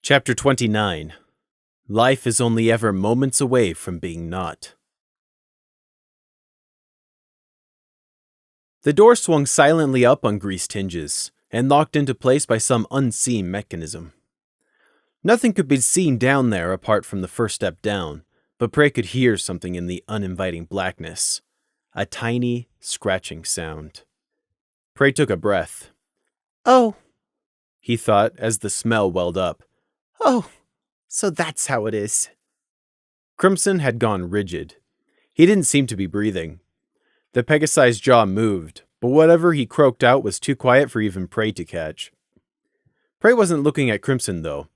Chapter 29. Life is only ever moments away from being not. The door swung silently up on greased hinges, and locked into place by some unseen mechanism. Nothing could be seen down there apart from the first step down, but Prey could hear something in the uninviting blackness. A tiny, scratching sound. Prey took a breath. Oh, He thought as the smell welled up. oh, so that's how it is. Crimson had gone rigid. He didn't seem to be breathing. The Pegasi's jaw moved, but whatever he croaked out was too quiet for even Prey to catch. Prey wasn't looking at Crimson, though.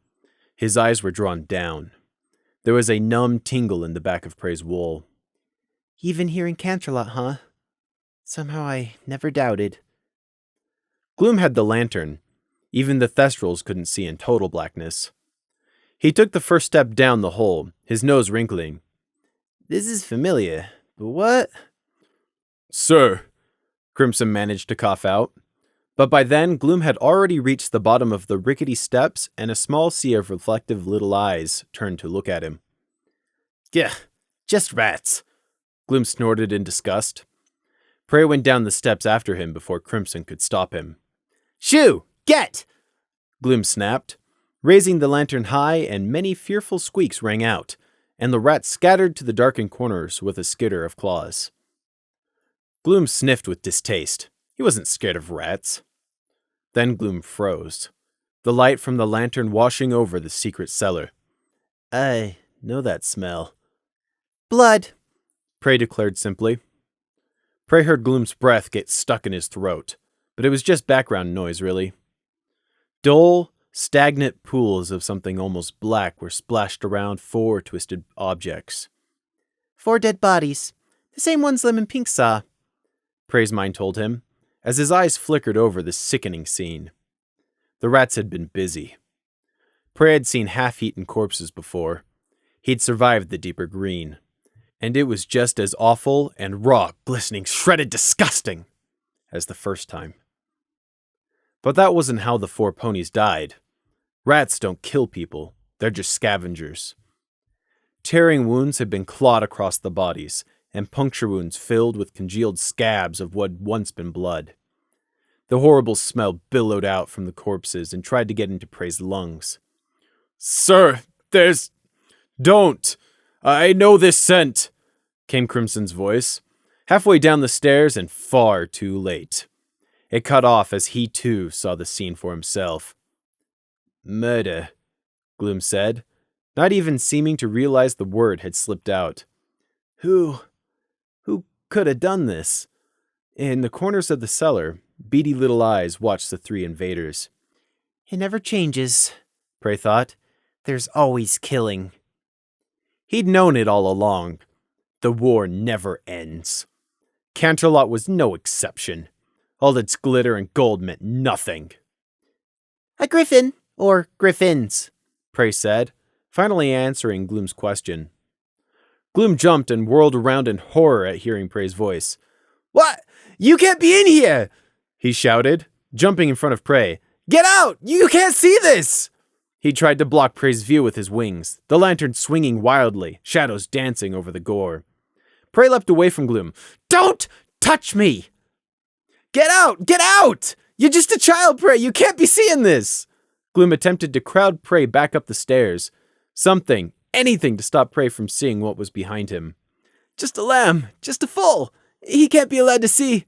His eyes were drawn down. There was a numb tingle in the back of Prey's wool. Even hearing Canterlot, huh? Somehow I never doubted. Gloom had the lantern. Even the Thestrals couldn't see in total blackness. He took the first step down the hole, his nose wrinkling. This is familiar, but what? "Sir," Crimson managed to cough out. But by then, Gloom had already reached the bottom of the rickety steps, and a small sea of reflective little eyes turned to look at him. Gah, just rats. Gloom snorted in disgust. Prey went down the steps after him before Crimson could stop him. Shoo, get! Gloom snapped, raising the lantern high, and many fearful squeaks rang out, and the rats scattered to the darkened corners with a skitter of claws. Gloom sniffed with distaste. He wasn't scared of rats. Then Gloom froze, the light from the lantern washing over the secret cellar. I know that smell. Blood, Prey declared simply. Prey heard Gloom's breath get stuck in his throat, but it was just background noise, really. Dull, stagnant pools of something almost black were splashed around 4 twisted objects. 4 dead bodies. The same ones Lemon Pink saw. Prey's mind told him, as his eyes flickered over the sickening scene. The rats had been busy. Prey had seen half-eaten corpses before. He'd survived the deeper green. And it was just as awful and raw, glistening, shredded, disgusting as the first time. But that wasn't how the 4 ponies died. Rats don't kill people, they're just scavengers. Tearing wounds had been clawed across the bodies, and puncture wounds filled with congealed scabs of what had once been blood. The horrible smell billowed out from the corpses and tried to get into Prey's lungs. "Sir, Don't! I know this scent," came Crimson's voice, halfway down the stairs and far too late. It cut off as he too saw the scene for himself. "Murder," Gloom said, not even seeming to realize the word had slipped out. Who could have done this? In the corners of the cellar, beady little eyes watched the 3 invaders. It never changes, Prey thought. There's always killing. He'd known it all along. The war never ends. Canterlot was no exception. All its glitter and gold meant nothing. A griffin, or griffins, Prey said, finally answering Gloom's question. Gloom jumped and whirled around in horror at hearing Prey's voice. What? You can't be in here! He shouted, jumping in front of Prey. Get out! You can't see this! He tried to block Prey's view with his wings, the lantern swinging wildly, shadows dancing over the gore. Prey leapt away from Gloom. Don't touch me! Get out! Get out! You're just a child, Prey! You can't be seeing this! Gloom attempted to crowd Prey back up the stairs. Anything to stop Prey from seeing what was behind him. Just a lamb, just a foal. He can't be allowed to see.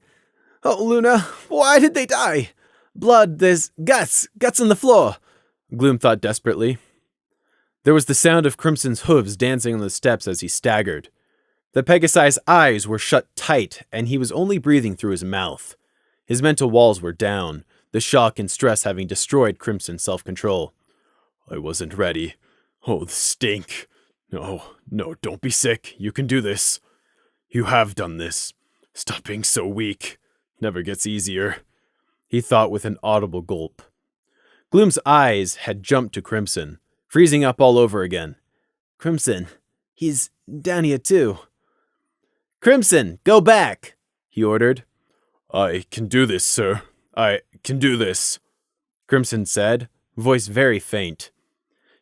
Oh, Luna, why did they die? Blood, there's guts on the floor. Gloom thought desperately. There was the sound of Crimson's hooves dancing on the steps as he staggered. The Pegasi's eyes were shut tight, and he was only breathing through his mouth. His mental walls were down, the shock and stress having destroyed Crimson's self-control. "I wasn't ready. Oh, the stink. No, don't be sick. You can do this. You have done this. Stop being so weak. Never gets easier," he thought with an audible gulp. Gloom's eyes had jumped to Crimson, freezing up all over again. Crimson, he's down here too. "Crimson, go back," he ordered. "I can do this, sir. I can do this," Crimson said, voice very faint.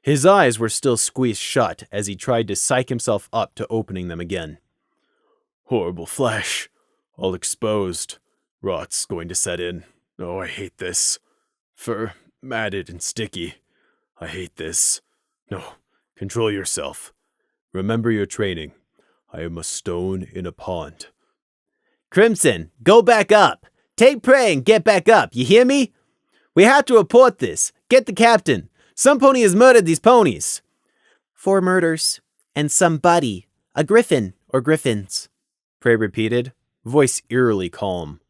His eyes were still squeezed shut as he tried to psych himself up to opening them again. Horrible flesh. All exposed. Rot's going to set in. Oh, I hate this. Fur, matted and sticky. I hate this. No, control yourself. Remember your training. I am a stone in a pond. Crimson, go back up. Take prey and get back up, you hear me? We have to report this. Get the captain. Some pony has murdered these ponies. 4 murders. And somebody. A griffin or griffins. Prey repeated, voice eerily calm.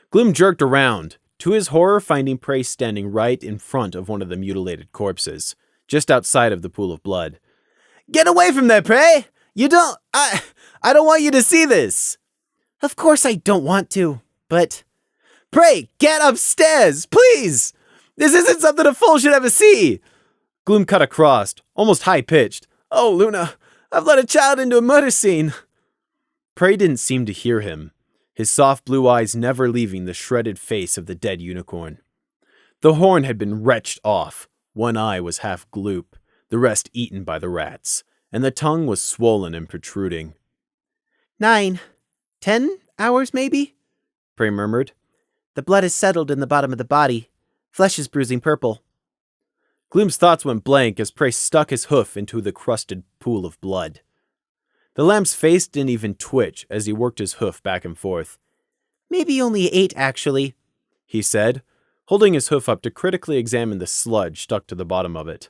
Gloom jerked around, to his horror finding Prey standing right in front of one of the mutilated corpses, just outside of the pool of blood. Get away from there, Prey! I don't want you to see this! Of course I don't want to, but... Prey, get upstairs, please! This isn't something a fool should ever see! Gloom cut across, almost high-pitched. Oh, Luna, I've let a child into a murder scene. Prey didn't seem to hear him, his soft blue eyes never leaving the shredded face of the dead unicorn. The horn had been wrenched off, one eye was half gloop, the rest eaten by the rats, and the tongue was swollen and protruding. 9, 10 hours, maybe? Prey murmured. The blood is settled in the bottom of the body. Flesh is bruising purple. Gloom's thoughts went blank as Prey stuck his hoof into the crusted pool of blood. The lamb's face didn't even twitch as he worked his hoof back and forth. Maybe only 8, actually, he said, holding his hoof up to critically examine the sludge stuck to the bottom of it.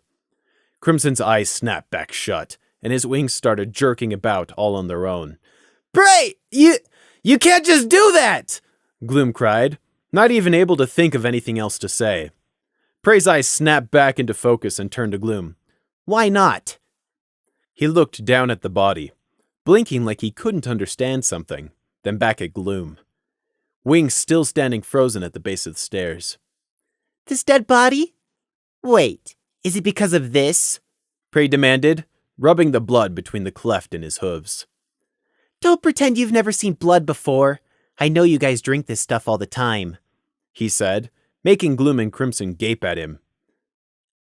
Crimson's eyes snapped back shut, and his wings started jerking about all on their own. Prey! You can't just do that! Gloom cried, not even able to think of anything else to say. Prey's eyes snapped back into focus and turned to Gloom. Why not? He looked down at the body, blinking like he couldn't understand something, then back at Gloom. Wings still standing frozen at the base of the stairs. This dead body? Wait, is it because of this? Prey demanded, rubbing the blood between the cleft in his hooves. Don't pretend you've never seen blood before. I know you guys drink this stuff all the time, he said, making Gloom and Crimson gape at him.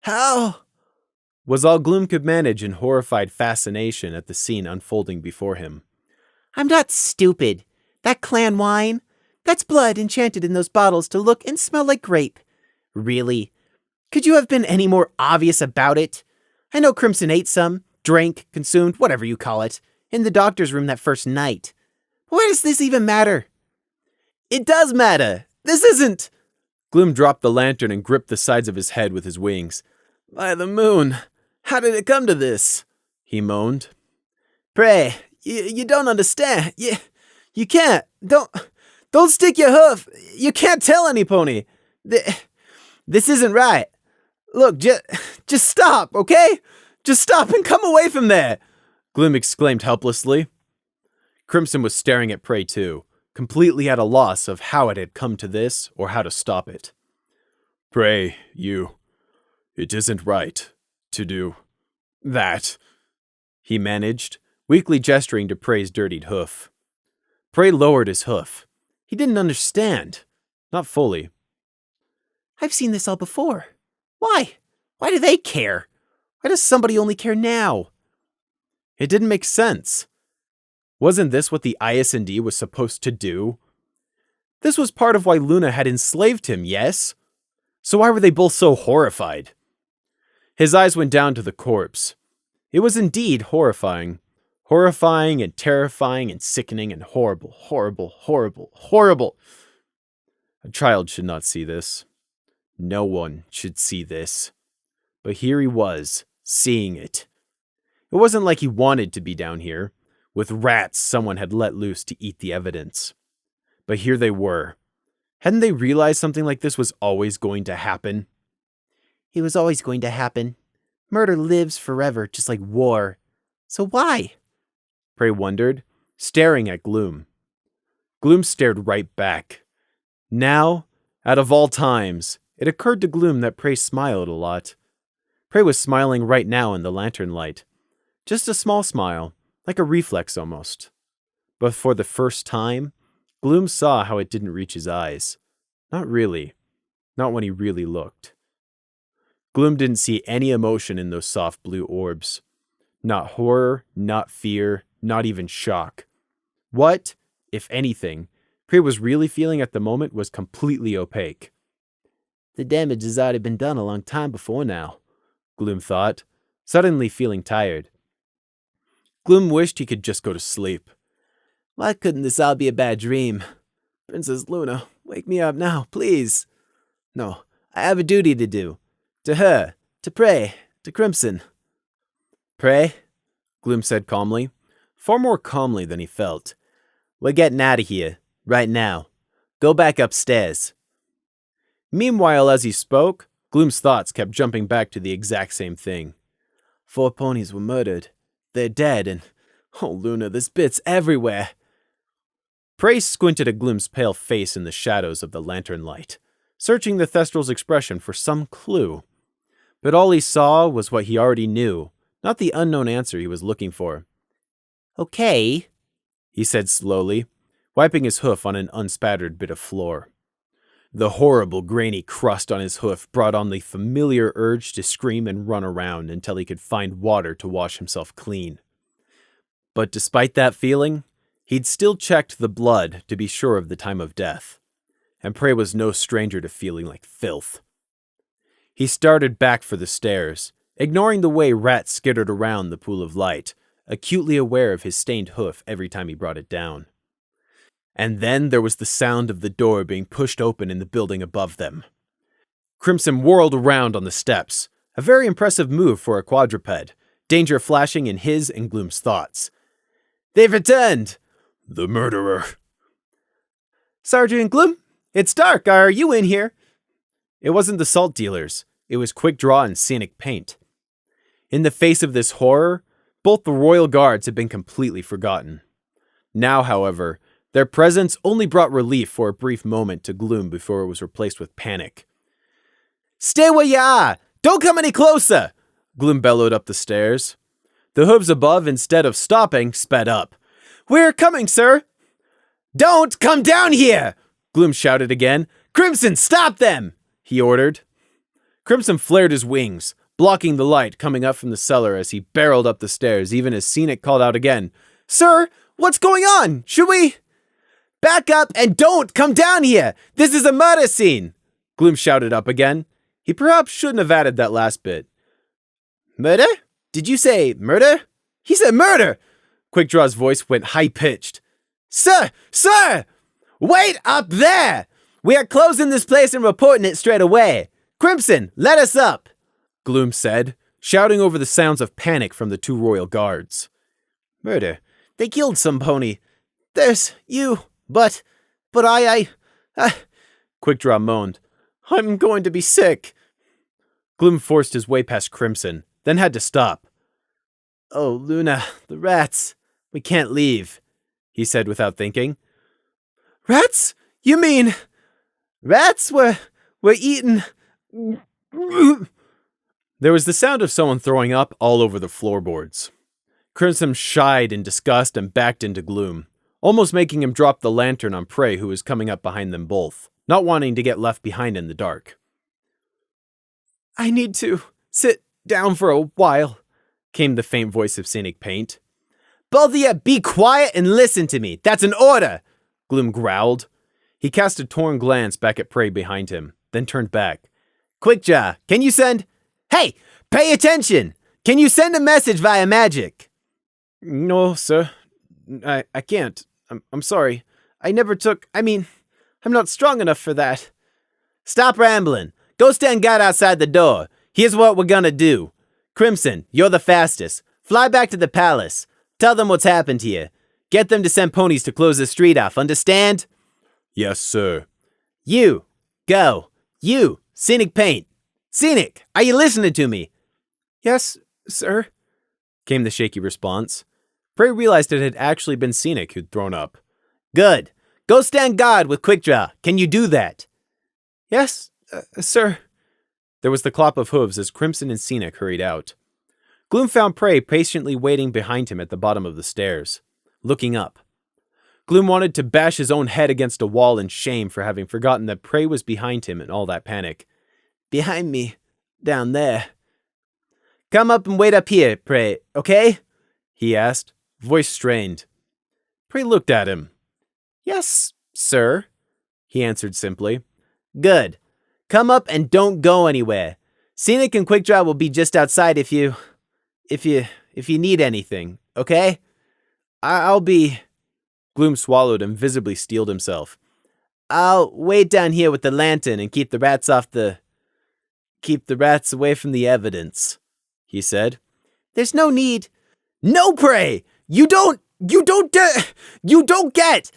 How? Was all Gloom could manage in horrified fascination at the scene unfolding before him. I'm not stupid. That clan wine, that's blood enchanted in those bottles to look and smell like grape. Really? Could you have been any more obvious about it? I know Crimson ate some, drank, consumed, whatever you call it, in the doctor's room that first night. Why does this even matter? It does matter. This isn't... Gloom dropped the lantern and gripped the sides of his head with his wings. By the moon, how did it come to this? He moaned. Prey, you don't understand. You can't. Don't stick your hoof. You can't tell any pony. This isn't right. Look, just stop, okay? Just stop and come away from there. Gloom exclaimed helplessly. Crimson was staring at Prey too, completely at a loss of how it had come to this or how to stop it. Prey, it isn't right to do that, he managed, weakly gesturing to Prey's dirtied hoof. Prey lowered his hoof. He didn't understand. Not fully. I've seen this all before. Why? Why do they care? Why does somebody only care now? It didn't make sense. Wasn't this what the IS&D was supposed to do? This was part of why Luna had enslaved him, yes? So why were they both so horrified? His eyes went down to the corpse. It was indeed horrifying. Horrifying and terrifying and sickening and horrible, horrible, horrible, horrible. A child should not see this. No one should see this. But here he was, seeing it. It wasn't like he wanted to be down here, with rats someone had let loose to eat the evidence. But here they were. Hadn't they realized something like this was always going to happen? It was always going to happen. Murder lives forever, just like war. So why? Prey wondered, staring at Gloom. Gloom stared right back. Now, out of all times, it occurred to Gloom that Prey smiled a lot. Prey was smiling right now in the lantern light. Just a small smile, like a reflex almost. But for the first time, Gloom saw how it didn't reach his eyes. Not really. Not when he really looked. Gloom didn't see any emotion in those soft blue orbs. Not horror, not fear, not even shock. What, if anything, Prey was really feeling at the moment was completely opaque. The damage has already been done a long time before now, Gloom thought, suddenly feeling tired. Gloom wished he could just go to sleep. Why couldn't this all be a bad dream? Princess Luna, wake me up now, please. No, I have a duty to do. To her, to Prey, to Crimson. Prey? Gloom said calmly, far more calmly than he felt. We're getting out of here, right now. Go back upstairs. Meanwhile, as he spoke, Gloom's thoughts kept jumping back to the exact same thing. 4 ponies were murdered. They're dead, and oh, Luna, there's bits everywhere. Prey squinted at Gloom's pale face in the shadows of the lantern light, searching the Thestral's expression for some clue. But all he saw was what he already knew, not the unknown answer he was looking for. Okay, he said slowly, wiping his hoof on an unspattered bit of floor. The horrible grainy crust on his hoof brought on the familiar urge to scream and run around until he could find water to wash himself clean. But despite that feeling, he'd still checked the blood to be sure of the time of death, and Prey was no stranger to feeling like filth. He started back for the stairs, ignoring the way rats skittered around the pool of light, acutely aware of his stained hoof every time he brought it down. And then there was the sound of the door being pushed open in the building above them. Crimson whirled around on the steps, a very impressive move for a quadruped, danger flashing in his and Gloom's thoughts. They've returned! The murderer. Sergeant Gloom, it's dark. Are you in here? It wasn't the salt dealers. It was Quick Draw and Scenic Paint. In the face of this horror, both the royal guards had been completely forgotten. Now, however, their presence only brought relief for a brief moment to Gloom before it was replaced with panic. Stay where you are! Don't come any closer! Gloom bellowed up the stairs. The hooves above, instead of stopping, sped up. We're coming, sir! Don't come down here! Gloom shouted again. Crimson, stop them! He ordered. Crimson flared his wings, blocking the light coming up from the cellar as he barreled up the stairs, even as Scenic called out again. Sir, what's going on? Should we... Back up and don't come down here! This is a murder scene! Gloom shouted up again. He perhaps shouldn't have added that last bit. Murder? Did you say murder? He said murder! Quickdraw's voice went high-pitched. Sir! Sir! Wait up there! We are closing this place and reporting it straight away. Crimson, let us up! Gloom said, shouting over the sounds of panic from the 2 royal guards. Murder. They killed some pony. There's you... But I... Quickdraw moaned. I'm going to be sick. Gloom forced his way past Crimson, then had to stop. Oh, Luna, the rats. We can't leave, he said without thinking. Rats? You mean... Rats were eaten... There was the sound of someone throwing up all over the floorboards. Crimson shied in disgust and backed into Gloom, almost making him drop the lantern on Prey, who was coming up behind them both, not wanting to get left behind in the dark. I need to sit down for a while, came the faint voice of Scenic Paint. Both of you, be quiet and listen to me. That's an order, Gloom growled. He cast a torn glance back at Prey behind him, then turned back. Quickjaw, can you send... Hey, pay attention! Can you send a message via magic? No, sir. I can't. I'm sorry. I never took... I'm not strong enough for that. Stop rambling. Go stand guard outside the door. Here's what we're gonna do. Crimson, you're the fastest. Fly back to the palace. Tell them what's happened here. Get them to send ponies to close the street off, understand? Yes, sir. You, go. You, Scenic Paint. Scenic, are you listening to me? Yes, sir, came the shaky response. Prey realized it had actually been Scenic who'd thrown up. Good. Go stand guard with Quickdraw. Can you do that? Yes, sir. There was the clop of hooves as Crimson and Scenic hurried out. Gloom found Prey patiently waiting behind him at the bottom of the stairs, looking up. Gloom wanted to bash his own head against a wall in shame for having forgotten that Prey was behind him in all that panic. Behind me. down there. Come up and wait up here, Prey, okay? He asked, voice strained. Prey looked at him. Yes, sir, he answered simply. Good. Come up and don't go anywhere. Scenic and Quick Draw will be just outside if you need anything, okay? I'll be... Gloom swallowed and visibly steeled himself. I'll wait down here with the lantern and keep the rats away from the evidence, he said. There's no need. No, Prey! You don't get!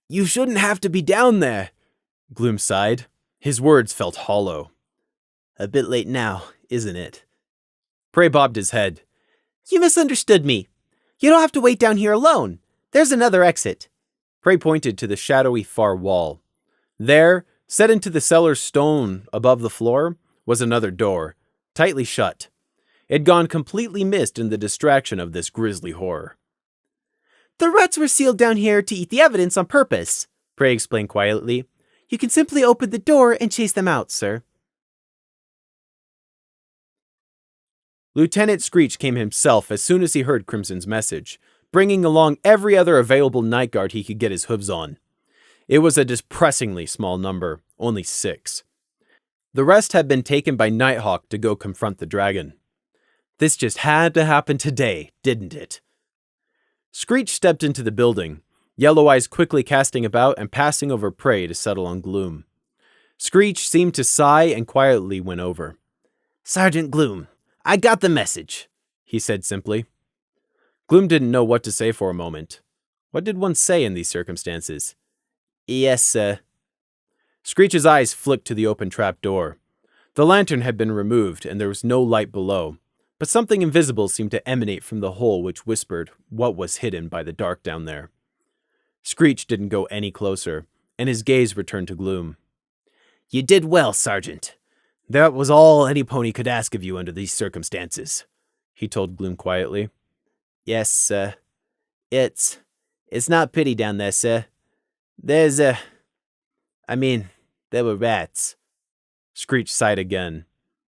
You shouldn't have to be down there, Gloom sighed. His words felt hollow. A bit late now, isn't it? Prey bobbed his head. You misunderstood me. You don't have to wait down here alone. There's another exit. Prey pointed to the shadowy far wall. There, set into the cellar stone above the floor, was another door, tightly shut. It had gone completely missed in the distraction of this grisly horror. The rats were sealed down here to eat the evidence on purpose, Prey explained quietly. You can simply open the door and chase them out, sir. Lieutenant Screech came himself as soon as he heard Crimson's message, bringing along every other available night guard he could get his hooves on. It was a depressingly small number, only 6. The rest had been taken by Nighthawk to go confront the dragon. This just had to happen today, didn't it? Screech stepped into the building, Yellow Eyes quickly casting about and passing over Prey to settle on Gloom. Screech seemed to sigh and quietly went over. Sergeant Gloom, I got the message, he said simply. Gloom didn't know what to say for a moment. What did one say in these circumstances? Yes, sir. Screech's eyes flicked to the open trap door. The lantern had been removed and there was no light below, but something invisible seemed to emanate from the hole which whispered what was hidden by the dark down there. Screech didn't go any closer, and his gaze returned to Gloom. You did well, Sergeant. That was all any pony could ask of you under these circumstances, he told Gloom quietly. Yes, sir. It's not pretty down there, sir. There were rats. Screech sighed again.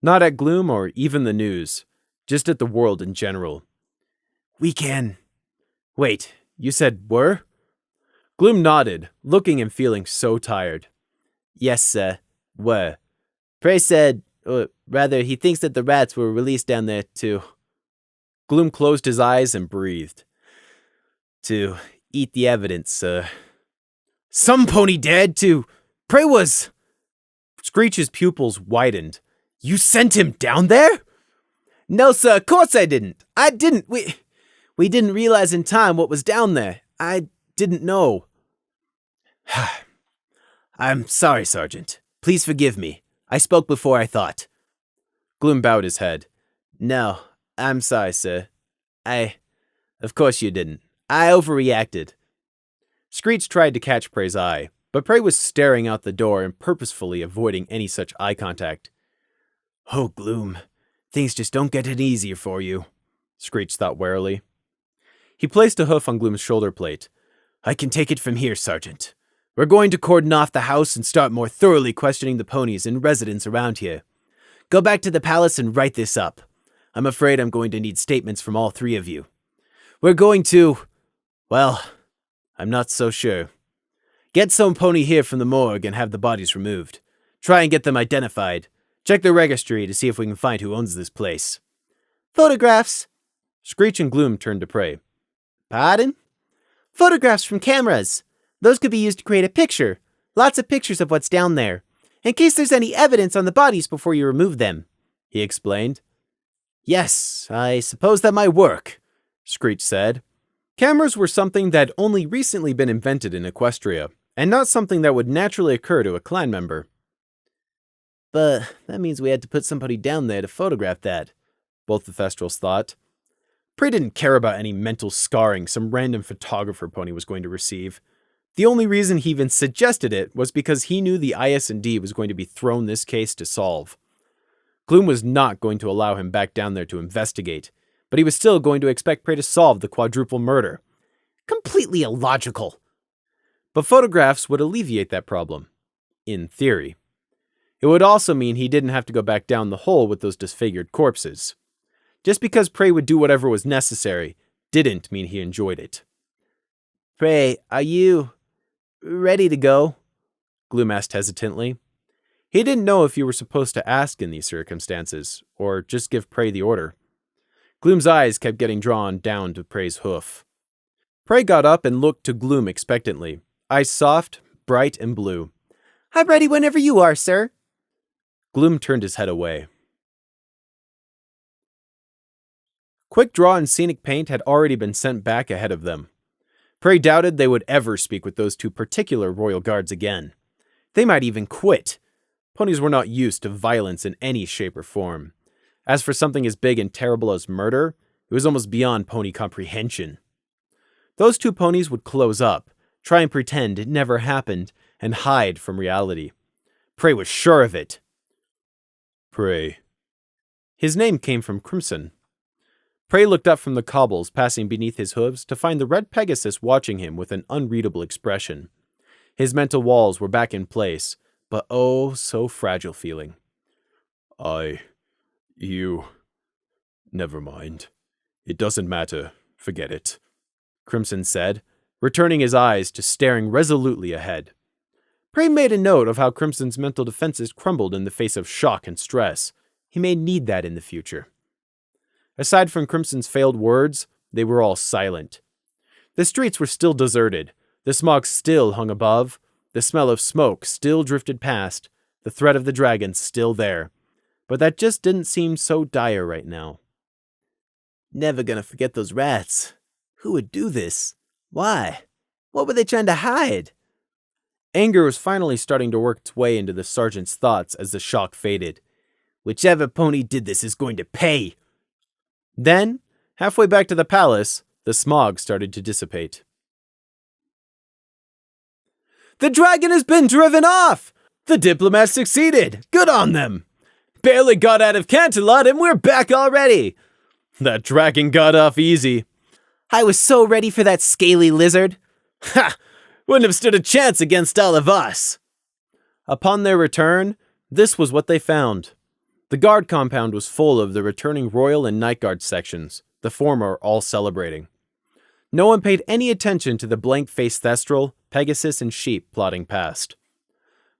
Not at Gloom or even the news, just at the world in general. Wait, you said were? Gloom nodded, looking and feeling so tired. Yes, sir, were. Prey said, or rather, he thinks that the rats were released down there to... Gloom closed his eyes and breathed. To eat the evidence, sir. Some pony dared to... Prey was... Screech's pupils widened. You sent him down there? No, sir, of course I didn't. We didn't realize in time what was down there. I didn't know. I'm sorry, Sergeant. Please forgive me. I spoke before I thought. Gloom bowed his head. No, I'm sorry, sir. Of course you didn't. I overreacted. Screech tried to catch Prey's eye, but Prey was staring out the door and purposefully avoiding any such eye contact. Oh, Gloom. Things just don't get any easier for you, Screech thought warily. He placed a hoof on Gloom's shoulder plate. I can take it from here, Sergeant. We're going to cordon off the house and start more thoroughly questioning the ponies and residents around here. Go back to the palace and write this up. I'm afraid I'm going to need statements from all 3 of you. We're going to... well, I'm not so sure. Get some pony here from the morgue and have the bodies removed. Try and get them identified. Check the registry to see if we can find who owns this place. Photographs. Screech and Gloom turned to Prey. Pardon? Photographs from cameras. Those could be used to create a picture. Lots of pictures of what's down there. In case there's any evidence on the bodies before you remove them, he explained. Yes, I suppose that might work, Screech said. Cameras were something that had only recently been invented in Equestria, and not something that would naturally occur to a clan member. But that means we had to put somebody down there to photograph that, both the Thestrals thought. Prey didn't care about any mental scarring some random photographer pony was going to receive. The only reason he even suggested it was because he knew the IS&D was going to be thrown this case to solve. Gloom was not going to allow him back down there to investigate, but he was still going to expect Prey to solve the quadruple murder. Completely illogical. But photographs would alleviate that problem. In theory. It would also mean he didn't have to go back down the hole with those disfigured corpses. Just because Prey would do whatever was necessary didn't mean he enjoyed it. Prey, are you ready to go? Gloom asked hesitantly. He didn't know if you were supposed to ask in these circumstances, or just give Prey the order. Gloom's eyes kept getting drawn down to Prey's hoof. Prey got up and looked to Gloom expectantly, eyes soft, bright, and blue. I'm ready whenever you are, sir. Gloom turned his head away. Quick Draw and Scenic Paint had already been sent back ahead of them. Prey doubted they would ever speak with those two particular royal guards again. They might even quit. Ponies were not used to violence in any shape or form. As for something as big and terrible as murder, it was almost beyond pony comprehension. Those two ponies would close up, try and pretend it never happened, and hide from reality. Prey was sure of it. Prey. His name came from Crimson. Prey looked up from the cobbles passing beneath his hooves to find the red Pegasus watching him with an unreadable expression. His mental walls were back in place, but oh, so fragile feeling. Never mind. It doesn't matter. Forget it, Crimson said, returning his eyes to staring resolutely ahead. Prey made a note of how Crimson's mental defenses crumbled in the face of shock and stress. He may need that in the future. Aside from Crimson's failed words, they were all silent. The streets were still deserted, the smog still hung above, the smell of smoke still drifted past, the threat of the dragon still there. But that just didn't seem so dire right now. Never gonna forget those rats. Who would do this? Why? What were they trying to hide? Anger was finally starting to work its way into the sergeant's thoughts as the shock faded. Whichever pony did this is going to pay. Then, halfway back to the palace, the smog started to dissipate. The dragon has been driven off! The diplomats succeeded! Good on them! Barely got out of Canterlot and we're back already! That dragon got off easy. I was so ready for that scaly lizard. Ha! Wouldn't have stood a chance against all of us! Upon their return, this was what they found. The guard compound was full of the returning Royal and Night Guard sections, the former all celebrating. No one paid any attention to the blank-faced Thestral, Pegasus, and Sheep plodding past.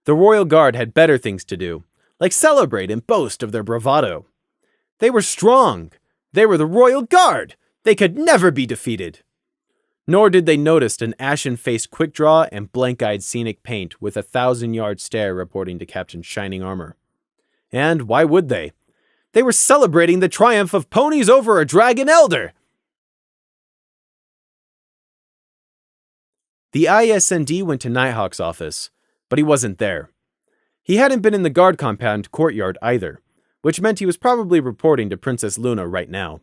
The Royal Guard had better things to do, like celebrate and boast of their bravado. They were strong. They were the Royal Guard. They could never be defeated. Nor did they notice an ashen-faced Quick Draw and blank-eyed Scenic Paint with a 1,000-yard stare reporting to Captain Shining Armor. And why would they? They were celebrating the triumph of ponies over a dragon elder! The ISND went to Nighthawk's office, but he wasn't there. He hadn't been in the guard compound courtyard either, which meant he was probably reporting to Princess Luna right now.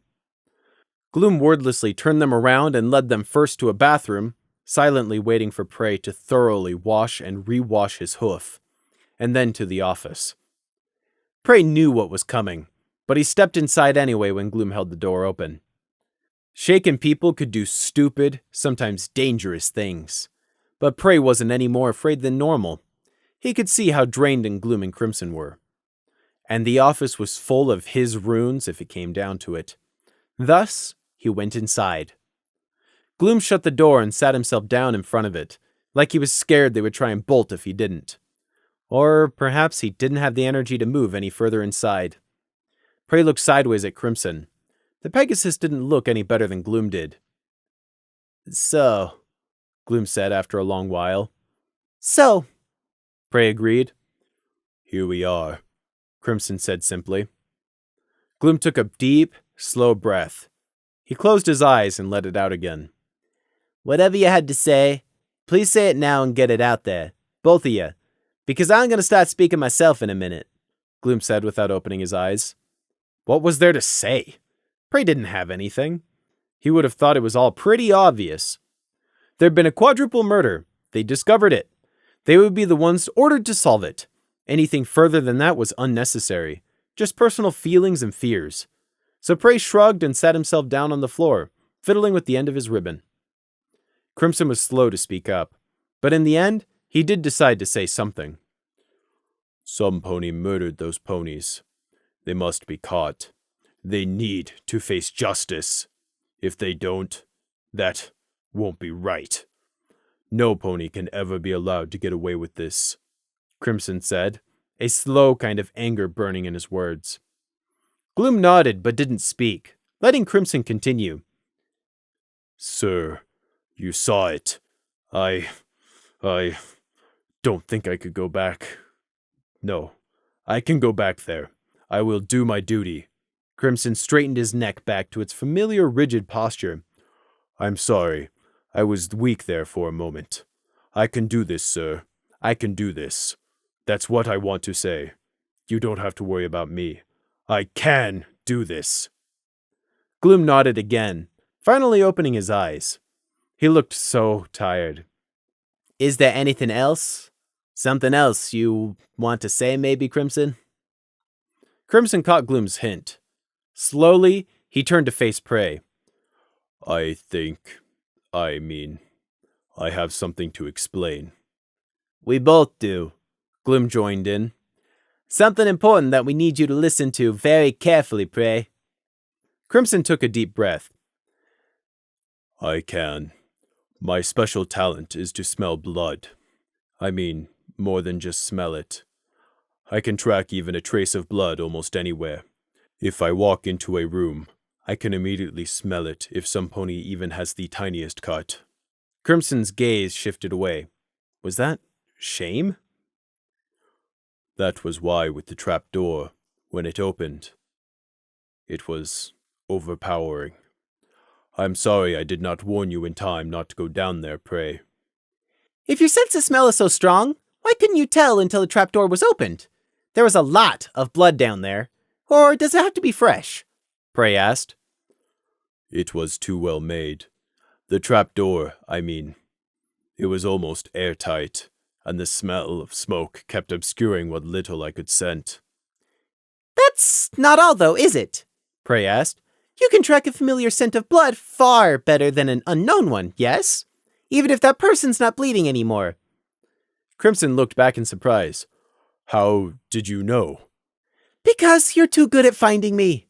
Gloom wordlessly turned them around and led them first to a bathroom, silently waiting for Prey to thoroughly wash and re-wash his hoof, and then to the office. Prey knew what was coming, but he stepped inside anyway when Gloom held the door open. Shaken people could do stupid, sometimes dangerous things, but Prey wasn't any more afraid than normal. He could see how drained and Gloom and Crimson were. And the office was full of his runes if it came down to it. Thus, he went inside. Gloom shut the door and sat himself down in front of it, like he was scared they would try and bolt if he didn't. Or perhaps he didn't have the energy to move any further inside. Prey looked sideways at Crimson. The Pegasus didn't look any better than Gloom did. So, Gloom said after a long while. So, Prey agreed. Here we are, Crimson said simply. Gloom took a deep, slow breath. He closed his eyes and let it out again. Whatever you had to say, please say it now and get it out there, both of you. Because I'm going to start speaking myself in a minute, Gloom said without opening his eyes. What was there to say? Prey didn't have anything. He would have thought it was all pretty obvious. There'd been a quadruple murder. They discovered it. They would be the ones ordered to solve it. Anything further than that was unnecessary. Just personal feelings and fears. So Prey shrugged and sat himself down on the floor, fiddling with the end of his ribbon. Crimson was slow to speak up, but in the end, he did decide to say something. Some pony murdered those ponies. They must be caught. They need to face justice. If they don't, that won't be right. No pony can ever be allowed to get away with this, Crimson said, a slow kind of anger burning in his words. Gloom nodded but didn't speak, letting Crimson continue. Sir, you saw it. I don't think I could go back. No, I can go back there. I will do my duty. Crimson straightened his neck back to its familiar rigid posture. I'm sorry. I was weak there for a moment. I can do this, sir. I can do this. That's what I want to say. You don't have to worry about me. I can do this. Gloom nodded again, finally opening his eyes. He looked so tired. Is there anything else? Something else you want to say, maybe, Crimson? Crimson caught Gloom's hint. Slowly, he turned to face Prey. I have something to explain. We both do, Gloom joined in. Something important that we need you to listen to very carefully, Prey. Crimson took a deep breath. I can. My special talent is to smell blood. I mean, more than just smell it. I can track even a trace of blood almost anywhere. If I walk into a room, I can immediately smell it if some pony even has the tiniest cut. Crimson's gaze shifted away. Was that shame? That was why with the trap door, when it opened, it was overpowering. I'm sorry I did not warn you in time not to go down there, Prey. If your sense of smell is so strong, why couldn't you tell until the trapdoor was opened? There was a lot of blood down there. Or does it have to be fresh? Prey asked. It was too well made. The trapdoor, it was almost airtight, and the smell of smoke kept obscuring what little I could scent. That's not all, though, is it? Prey asked. You can track a familiar scent of blood far better than an unknown one, yes? Even if that person's not bleeding anymore. Crimson looked back in surprise. How did you know? Because you're too good at finding me.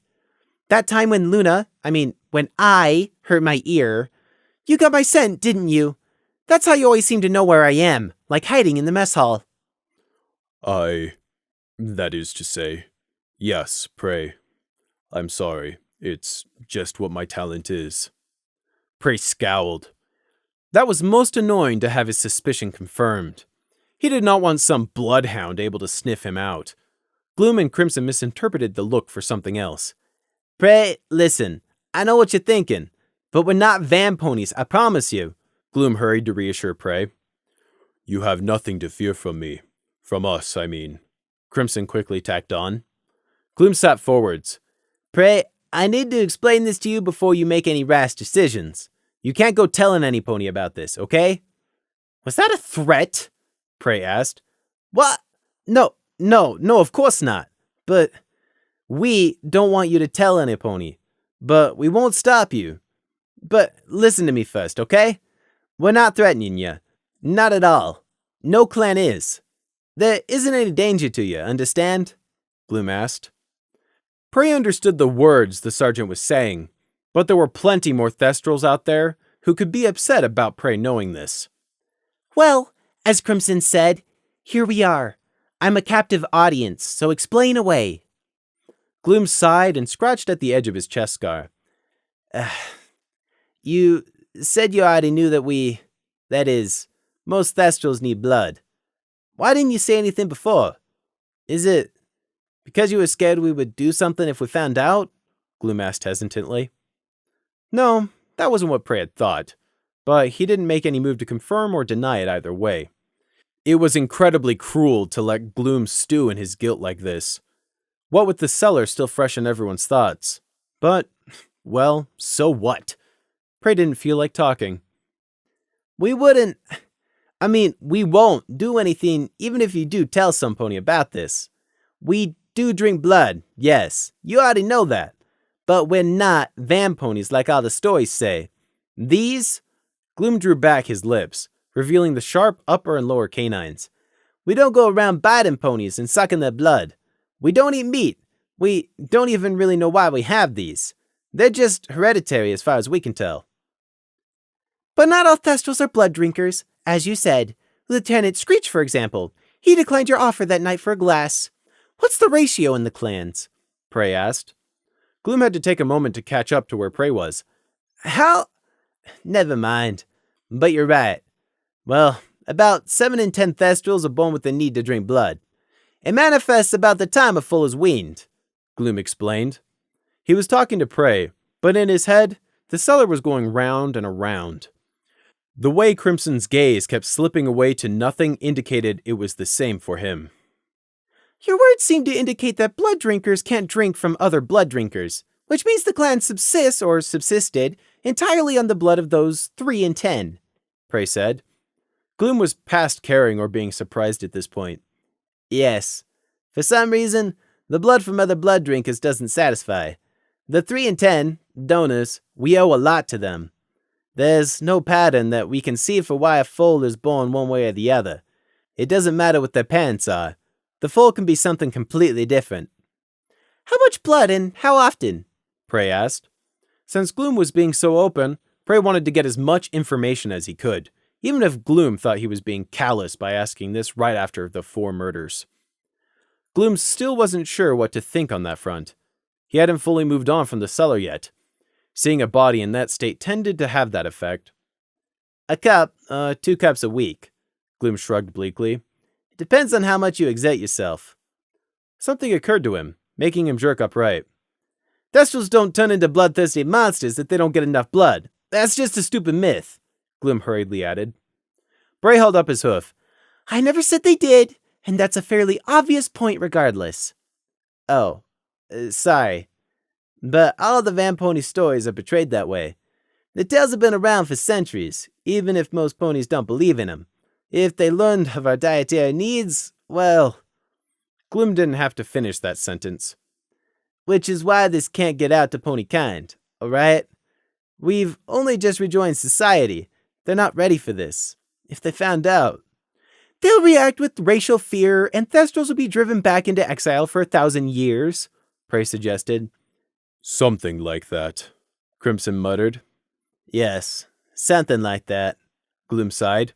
That time when when I hurt my ear, you got my scent, didn't you? That's how you always seem to know where I am, like hiding in the mess hall. That is to say, yes, Prey. I'm sorry. It's just what my talent is. Prey scowled. That was most annoying to have his suspicion confirmed. He did not want some bloodhound able to sniff him out. Gloom and Crimson misinterpreted the look for something else. Prey, listen, I know what you're thinking, but we're not van ponies, I promise you. Gloom hurried to reassure Prey. You have nothing to fear from me. From us, Crimson quickly tacked on. Gloom sat forwards. Prey, I need to explain this to you before you make any rash decisions. You can't go telling any pony about this, okay? Was that a threat? Prey asked. What? No, of course not. But we don't want you to tell any pony. But we won't stop you. But listen to me first, okay? We're not threatening you. Not at all. No clan is. There isn't any danger to you, understand? Gloom asked. Prey understood the words the sergeant was saying, but there were plenty more Thestrals out there who could be upset about Prey knowing this. Well, as Crimson said, here we are. I'm a captive audience, so explain away. Gloom sighed and scratched at the edge of his chest scar. You said you already knew that most Thestrals need blood. Why didn't you say anything before? Is it because you were scared we would do something if we found out? Gloom asked hesitantly. No, that wasn't what Prey had thought, but he didn't make any move to confirm or deny it either way. It was incredibly cruel to let Gloom stew in his guilt like this. What with the cellar still fresh in everyone's thoughts. But, well, so what? Prey didn't feel like talking. We won't do anything even if you do tell some pony about this. We do drink blood, yes, you already know that. But we're not van ponies like all the stories say. Gloom drew back his lips, revealing the sharp upper and lower canines. We don't go around biting ponies and sucking their blood. We don't eat meat. We don't even really know why we have these. They're just hereditary as far as we can tell. But not all Thestrals are blood drinkers, as you said. Lieutenant Screech, for example. He declined your offer that night for a glass. What's the ratio in the clans? Prey asked. Gloom had to take a moment to catch up to where Prey was. How? Never mind. But you're right. Well, about 7 in 10 Thestrals are born with the need to drink blood. It manifests about the time a foal is weaned, Gloom explained. He was talking to Prey, but in his head, the cellar was going round and around. The way Crimson's gaze kept slipping away to nothing indicated it was the same for him. Your words seem to indicate that blood drinkers can't drink from other blood drinkers, which means the clan subsists, or subsisted, entirely on the blood of those 3 in 10, Prey said. Gloom was past caring or being surprised at this point. Yes. For some reason, the blood from other blood drinkers doesn't satisfy. The 3 in 10, donors, we owe a lot to them. There's no pattern that we can see for why a foal is born one way or the other. It doesn't matter what their parents are. The foal can be something completely different. How much blood and how often? Prey asked. Since Gloom was being so open, Prey wanted to get as much information as he could, even if Gloom thought he was being callous by asking this right after the 4 murders. Gloom still wasn't sure what to think on that front. He hadn't fully moved on from the cellar yet. Seeing a body in that state tended to have that effect. A cup, 2 cups a week, Gloom shrugged bleakly. It depends on how much you exert yourself. Something occurred to him, making him jerk upright. Thestrals don't turn into bloodthirsty monsters if they don't get enough blood. That's just a stupid myth, Gloom hurriedly added. Bray held up his hoof. I never said they did, and that's a fairly obvious point regardless. Oh, sorry. But all the Vampony stories are portrayed that way. The tales have been around for centuries, even if most ponies don't believe in them. If they learned of our dietary needs, well... Gloom didn't have to finish that sentence. Which is why this can't get out to pony kind, alright? We've only just rejoined society. They're not ready for this. If they found out... They'll react with racial fear, and Thestrals will be driven back into exile for 1,000 years, Prey suggested. Something like that, Crimson muttered. Yes, something like that, Gloom sighed.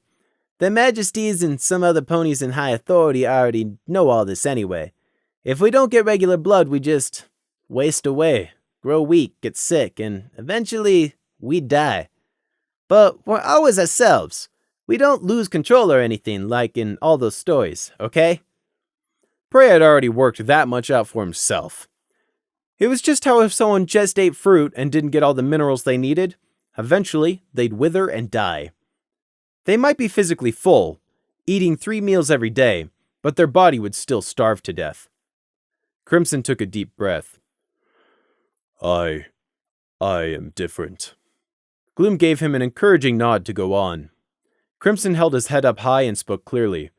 Their Majesties and some other ponies in high authority already know all this anyway. If we don't get regular blood, we just waste away, grow weak, get sick, and eventually we die. But we're always ourselves. We don't lose control or anything like in all those stories, okay? Prey had already worked that much out for himself. It was just how if someone just ate fruit and didn't get all the minerals they needed, eventually they'd wither and die. They might be physically full, eating 3 meals every day, but their body would still starve to death. Crimson took a deep breath. I am different. Gloom gave him an encouraging nod to go on. Crimson held his head up high and spoke clearly.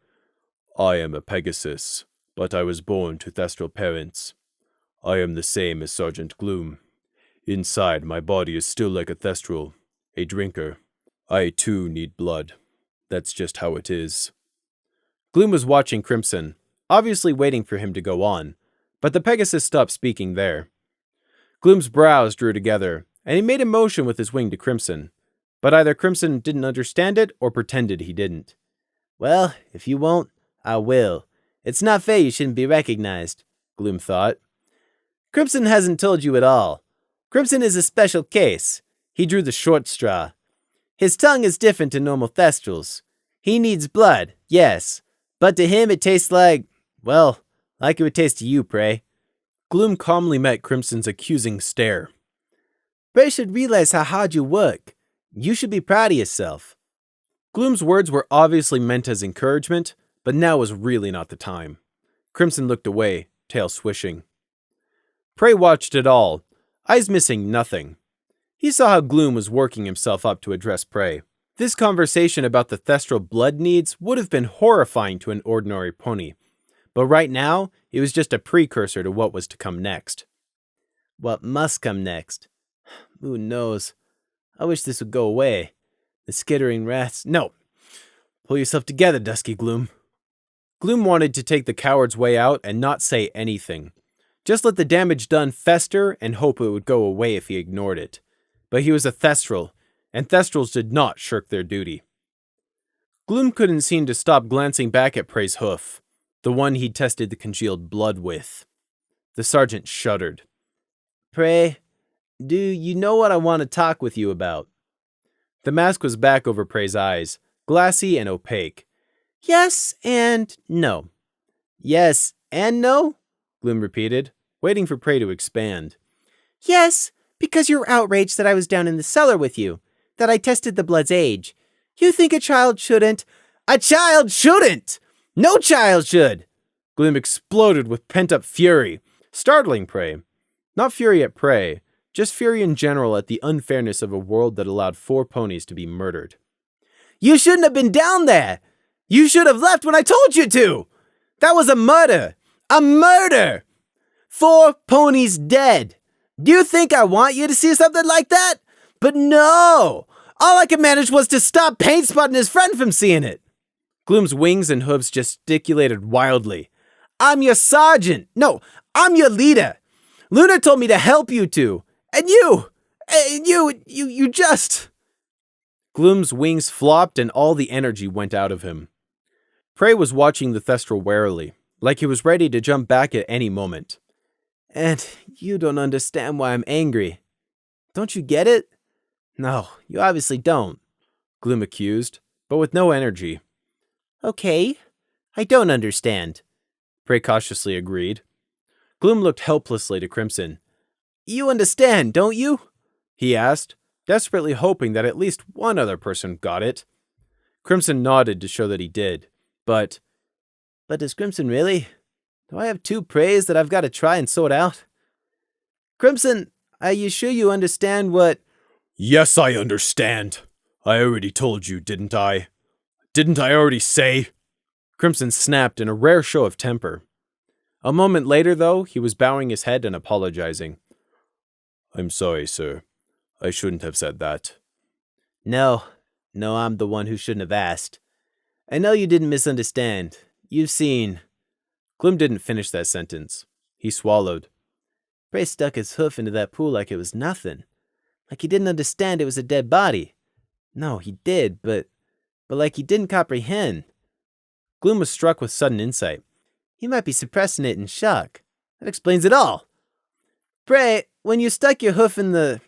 I am a Pegasus, but I was born to Thestral parents. I am the same as Sergeant Gloom. Inside, my body is still like a Thestral, a drinker. I too need blood. That's just how it is. Gloom was watching Crimson, obviously waiting for him to go on, but the Pegasus stopped speaking there. Gloom's brows drew together, and he made a motion with his wing to Crimson, but either Crimson didn't understand it or pretended he didn't. Well, if you won't, I will. It's not fair you shouldn't be recognized, Gloom thought. Crimson hasn't told you at all. Crimson is a special case. He drew the short straw. His tongue is different to normal Thestrals. He needs blood, yes, but to him it tastes like, well, like it would taste to you, Prey. Gloom calmly met Crimson's accusing stare. Prey should realize how hard you work. You should be proud of yourself. Gloom's words were obviously meant as encouragement, but now was really not the time. Crimson looked away, tail swishing. Prey watched it all, eyes missing nothing. He saw how Gloom was working himself up to address Prey. This conversation about the Thestral blood needs would have been horrifying to an ordinary pony, but right now, it was just a precursor to what was to come next. What must come next? Who knows? I wish this would go away. The skittering rats... No! Pull yourself together, Dusky Gloom. Gloom wanted to take the coward's way out and not say anything. Just let the damage done fester and hope it would go away if he ignored it. But he was a Thestral, and Thestrals did not shirk their duty. Gloom couldn't seem to stop glancing back at Prey's hoof, the one he'd tested the congealed blood with. The sergeant shuddered. Prey, do you know what I want to talk with you about? The mask was back over Prey's eyes, glassy and opaque. Yes and no. Yes and no? Gloom repeated, waiting for Prey to expand. Yes, because you're outraged that I was down in the cellar with you, that I tested the blood's age. You think a child shouldn't? A child shouldn't! No child should! Gloom exploded with pent-up fury, startling Prey. Not fury at Prey, just fury in general at the unfairness of a world that allowed 4 ponies to be murdered. You shouldn't have been down there! You should have left when I told you to! That was a murder! A murder! 4 ponies dead! Do you think I want you to see something like that? But no! All I could manage was to stop Paintspot and his friend from seeing it! Gloom's wings and hooves gesticulated wildly. I'm your sergeant! No, I'm your leader! Luna told me to help you two! And you just... Gloom's wings flopped and all the energy went out of him. Prey was watching the Thestral warily, like he was ready to jump back at any moment. And you don't understand why I'm angry. Don't you get it? No, you obviously don't, Gloom accused, but with no energy. Okay, I don't understand, Prey cautiously agreed. Gloom looked helplessly to Crimson. You understand, don't you? He asked, desperately hoping that at least one other person got it. Crimson nodded to show that he did, but does Crimson really? Do I have 2 Preys that I've got to try and sort out? Crimson, are you sure you understand what... Yes, I understand. I already told you, didn't I? Didn't I already say? Crimson snapped in a rare show of temper. A moment later, though, he was bowing his head and apologizing. I'm sorry, sir. I shouldn't have said that. No, I'm the one who shouldn't have asked. I know you didn't misunderstand. You've seen... Gloom didn't finish that sentence. He swallowed. Prey stuck his hoof into that pool like it was nothing. Like he didn't understand it was a dead body. No, he did, but like he didn't comprehend. Gloom was struck with sudden insight. He might be suppressing it in shock. That explains it all. Prey, when you stuck your hoof in the...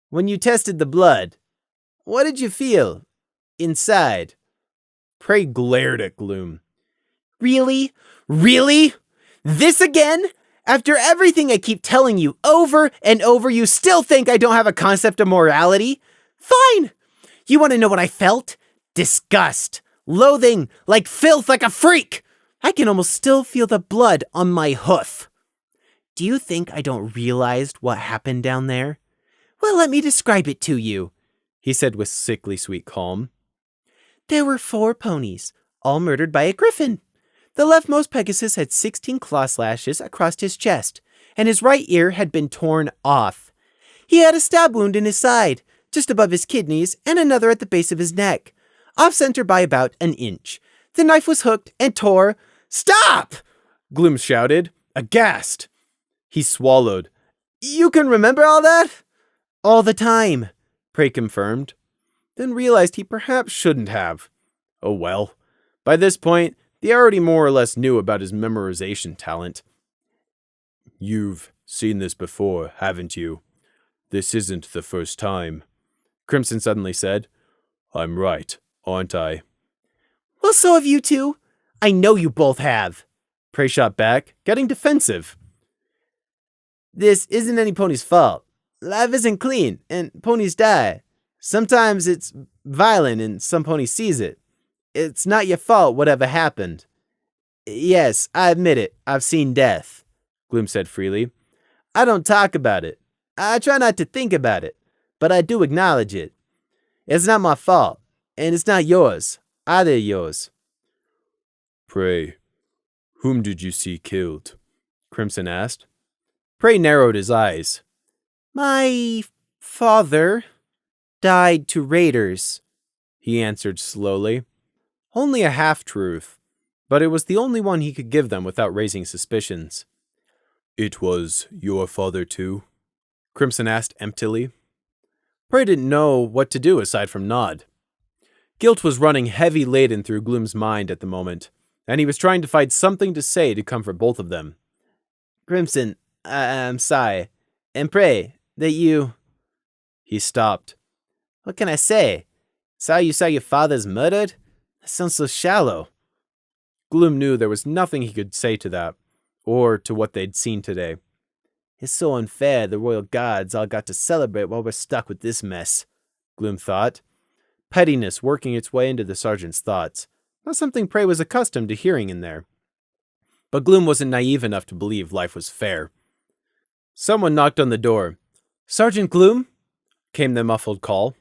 When you tested the blood, what did you feel? Inside? Prey glared at Gloom. Really? Really? This again? After everything I keep telling you over and over, you still think I don't have a concept of morality? Fine! You want to know what I felt? Disgust. Loathing. Like filth, like a freak. I can almost still feel the blood on my hoof. Do you think I don't realize what happened down there? Well, let me describe it to you, he said with sickly sweet calm. There were 4 ponies, all murdered by a griffin. The leftmost Pegasus had 16 claw slashes across his chest, and his right ear had been torn off. He had a stab wound in his side, just above his kidneys, and another at the base of his neck, off-center by about an inch. The knife was hooked and tore... Stop! Gloom shouted, aghast. He swallowed. You can remember all that? All the time, Prey confirmed, then realized he perhaps shouldn't have. Oh well. By this point, they already more or less knew about his memorization talent. You've seen this before, haven't you? This isn't the first time, Crimson suddenly said. I'm right, aren't I? Well, so have you two. I know you both have, Prey shot back, getting defensive. This isn't any pony's fault. Life isn't clean, and ponies die. Sometimes it's violent, and some ponies seize it. It's not your fault, whatever happened. Yes, I admit it. I've seen death, Gloom said freely. I don't talk about it. I try not to think about it, but I do acknowledge it. It's not my fault, and it's not yours. Either yours. Prey, whom did you see killed? Crimson asked. Prey narrowed his eyes. My father died to raiders, he answered slowly. Only a half-truth, but it was the only one he could give them without raising suspicions. "It was your father too?" Crimson asked emptily. Prey didn't know what to do aside from nod. Guilt was running heavy-laden through Gloom's mind at the moment, and he was trying to find something to say to comfort both of them. Crimson, I'm sorry. And Prey, that you... He stopped. What can I say? Sorry you saw your father's murdered? That sounds so shallow. Gloom knew there was nothing he could say to that, or to what they'd seen today. It's so unfair the royal guards all got to celebrate while we're stuck with this mess, Gloom thought, pettiness working its way into the sergeant's thoughts, not something Prey was accustomed to hearing in there. But Gloom wasn't naive enough to believe life was fair. Someone knocked on the door. "Sergeant Gloom?" came the muffled call.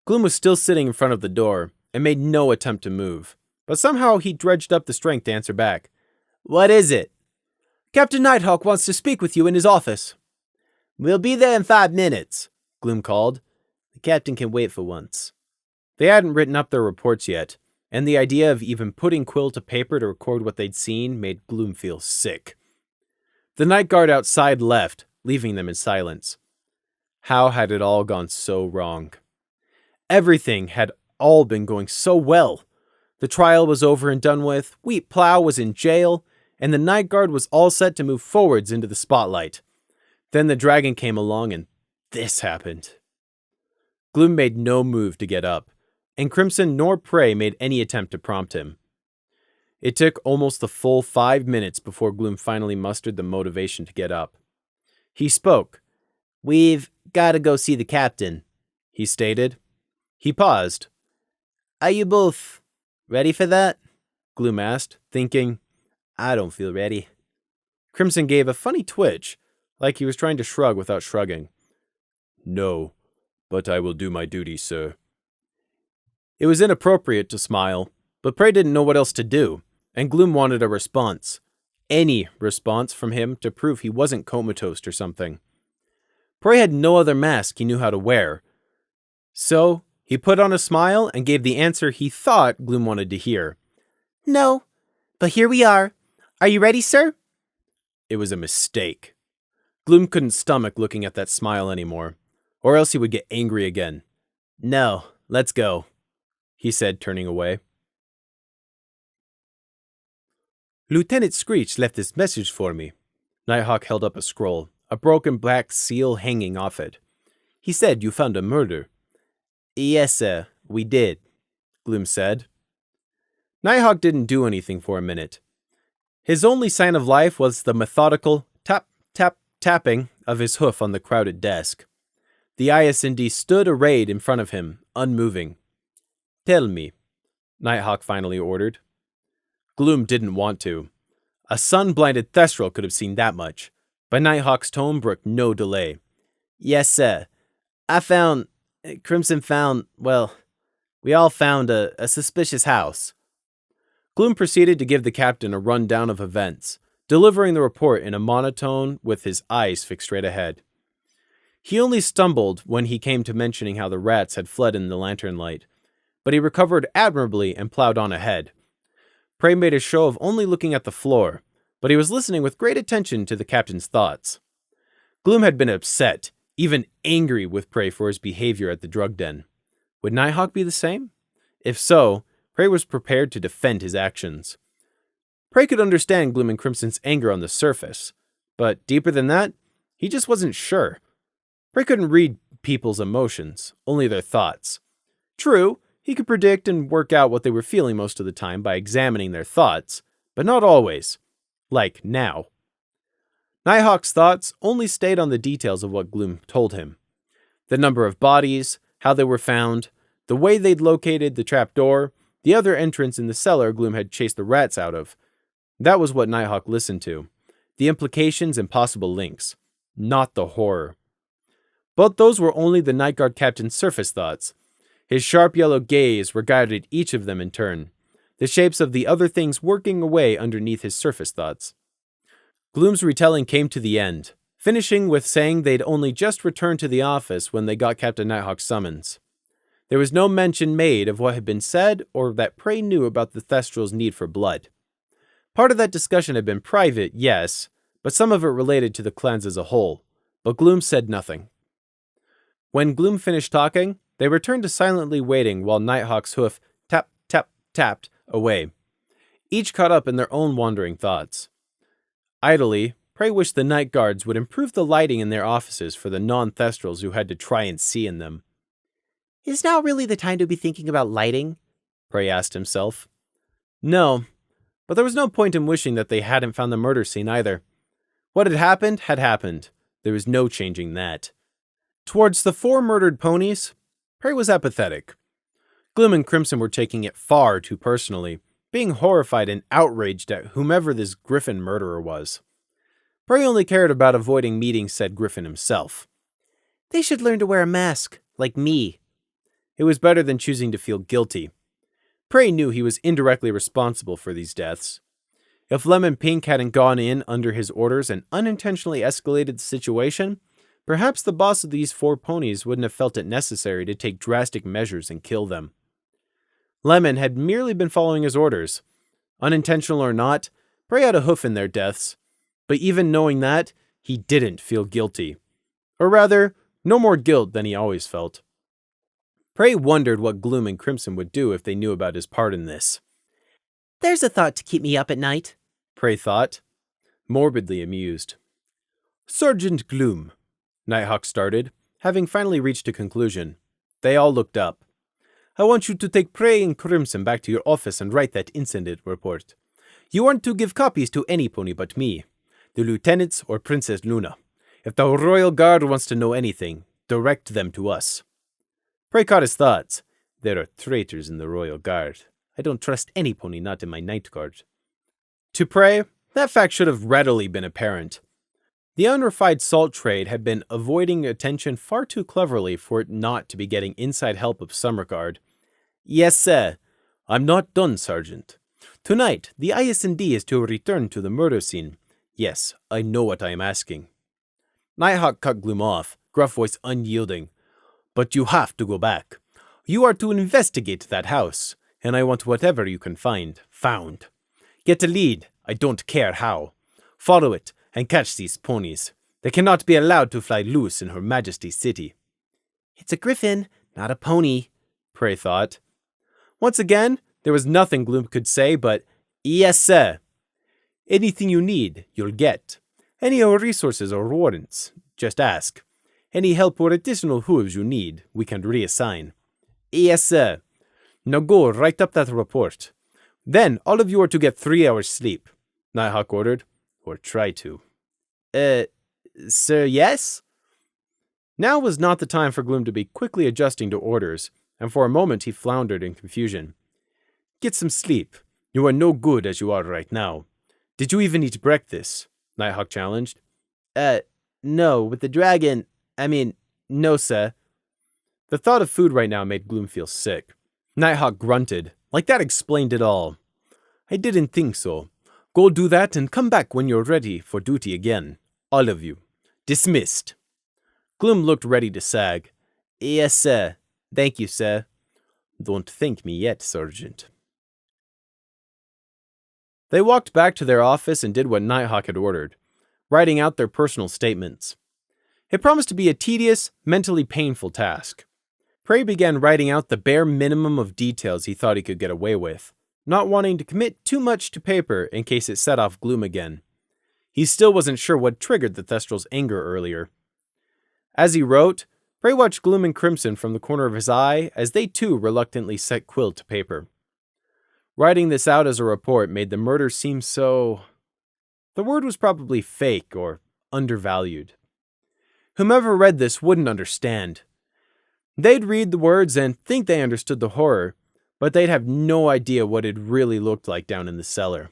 Gloom was still sitting in front of the door and made no attempt to move, but somehow he dredged up the strength to answer back. "What is it?" "Captain Nighthawk wants to speak with you in his office." "We'll be there in 5 minutes, Gloom called. The captain can wait for once. They hadn't written up their reports yet, and the idea of even putting quill to paper to record what they'd seen made Gloom feel sick. The night guard outside left, leaving them in silence. How had it all gone so wrong? Everything had all been going so well. The trial was over and done with, Wheat Plow was in jail, and the night guard was all set to move forwards into the spotlight. Then the dragon came along and this happened. Gloom made no move to get up, and Crimson nor Prey made any attempt to prompt him. It took almost the full 5 minutes before Gloom finally mustered the motivation to get up. He spoke. "We've got to go see the captain," he stated. He paused. "Are you both ready for that?" Gloom asked, thinking, I don't feel ready. Crimson gave a funny twitch, like he was trying to shrug without shrugging. "No, but I will do my duty, sir." It was inappropriate to smile, but Prey didn't know what else to do, and Gloom wanted a response. Any response from him to prove he wasn't comatose or something. Prey had no other mask he knew how to wear. So, he put on a smile and gave the answer he thought Gloom wanted to hear. "No, but here we are. Are you ready, sir?" It was a mistake. Gloom couldn't stomach looking at that smile anymore, or else he would get angry again. "No, let's go," he said, turning away. "Lieutenant Screech left this message for me." Nighthawk held up a scroll, a broken black seal hanging off it. "He said you found a murder." "Yes, sir, we did," Gloom said. Nighthawk didn't do anything for a minute. His only sign of life was the methodical tap, tap, tapping of his hoof on the crowded desk. The IS&D stood arrayed in front of him, unmoving. "Tell me," Nighthawk finally ordered. Gloom didn't want to. A sun-blinded Thestral could have seen that much, but Nighthawk's tone brooked no delay. "Yes, sir. Crimson found, well, we all found a suspicious house." Gloom proceeded to give the captain a rundown of events, delivering the report in a monotone with his eyes fixed straight ahead. He only stumbled when he came to mentioning how the rats had fled in the lantern light, but he recovered admirably and plowed on ahead. Prey made a show of only looking at the floor, but he was listening with great attention to the captain's thoughts. Gloom had been upset, even angry with Prey for his behavior at the drug den. Would Nighthawk be the same? If so, Prey was prepared to defend his actions. Prey could understand Gloom and Crimson's anger on the surface, but deeper than that, he just wasn't sure. Prey couldn't read people's emotions, only their thoughts. True, he could predict and work out what they were feeling most of the time by examining their thoughts, but not always. Like now. Nighthawk's thoughts only stayed on the details of what Gloom told him. The number of bodies, how they were found, the way they'd located the trapdoor, the other entrance in the cellar Gloom had chased the rats out of. That was what Nighthawk listened to. The implications and possible links. Not the horror. But those were only the Night Guard captain's surface thoughts. His sharp yellow gaze regarded each of them in turn, the shapes of the other things working away underneath his surface thoughts. Gloom's retelling came to the end, finishing with saying they'd only just returned to the office when they got Captain Nighthawk's summons. There was no mention made of what had been said or that Prey knew about the Thestral's need for blood. Part of that discussion had been private, yes, but some of it related to the clans as a whole, but Gloom said nothing. When Gloom finished talking, they returned to silently waiting while Nighthawk's hoof tapped away, each caught up in their own wandering thoughts. Idly, Prey wished the night guards would improve the lighting in their offices for the non-Thestrals who had to try and see in them. Is now really the time to be thinking about lighting? Prey asked himself. No, but there was no point in wishing that they hadn't found the murder scene either. What had happened had happened. There was no changing that. Towards the 4 murdered ponies, Prey was apathetic. Gloom and Crimson were taking it far too personally, being horrified and outraged at whomever this Griffin murderer was. Prey only cared about avoiding meeting said Griffin himself. They should learn to wear a mask, like me. It was better than choosing to feel guilty. Prey knew he was indirectly responsible for these deaths. If Lemon Pink hadn't gone in under his orders and unintentionally escalated the situation, perhaps the boss of these 4 ponies wouldn't have felt it necessary to take drastic measures and kill them. Lemon had merely been following his orders. Unintentional or not, Prey had a hoof in their deaths, but even knowing that, he didn't feel guilty. Or rather, no more guilt than he always felt. Prey wondered what Gloom and Crimson would do if they knew about his part in this. There's a thought to keep me up at night, Prey thought, morbidly amused. Sergeant Gloom, Nighthawk started, having finally reached a conclusion. They all looked up. I want you to take Prey and Crimson back to your office and write that incident report. You aren't to give copies to any pony but me, the lieutenants or Princess Luna. If the Royal Guard wants to know anything, direct them to us. Prey caught his thoughts. There are traitors in the Royal Guard. I don't trust any pony not in my night guard. To Prey, that fact should have readily been apparent. The unrefined salt trade had been avoiding attention far too cleverly for it not to be getting inside help of Summerguard. Yes, sir. I'm not done, Sergeant. Tonight, the IS&D is to return to the murder scene. Yes, I know what I am asking. Nighthawk cut Gloom off, gruff voice unyielding. But you have to go back. You are to investigate that house, and I want whatever you can find, found. Get a lead, I don't care how. Follow it, and catch these ponies. They cannot be allowed to fly loose in Her Majesty's city. It's a griffin, not a pony, Prey thought. Once again, there was nothing Gloom could say but, yes, sir. Anything you need, you'll get. Any resources or warrants, just ask. Any help or additional hooves you need, we can reassign. Yes, sir. Now go write up that report. Then all of you are to get 3 hours sleep, Nighthawk ordered. Or try to. Sir, yes? Now was not the time for Gloom to be quickly adjusting to orders, and for a moment he floundered in confusion. Get some sleep. You are no good as you are right now. Did you even eat breakfast? Nighthawk challenged. No, with the dragon, no, sir. The thought of food right now made Gloom feel sick. Nighthawk grunted, like that explained it all. I didn't think so. Go do that and come back when you're ready for duty again. All of you. Dismissed. Gloom looked ready to sag. Yes, sir. Thank you, sir. Don't thank me yet, Sergeant. They walked back to their office and did what Nighthawk had ordered, writing out their personal statements. It promised to be a tedious, mentally painful task. Prey began writing out the bare minimum of details he thought he could get away with, not wanting to commit too much to paper in case it set off Gloom again. He still wasn't sure what triggered the Thestral's anger earlier. As he wrote, Prey watched Gloom and Crimson from the corner of his eye as they too reluctantly set quill to paper. Writing this out as a report made the murder seem so... The word was probably fake or undervalued. Whomever read this wouldn't understand. They'd read the words and think they understood the horror, but they'd have no idea what it really looked like down in the cellar.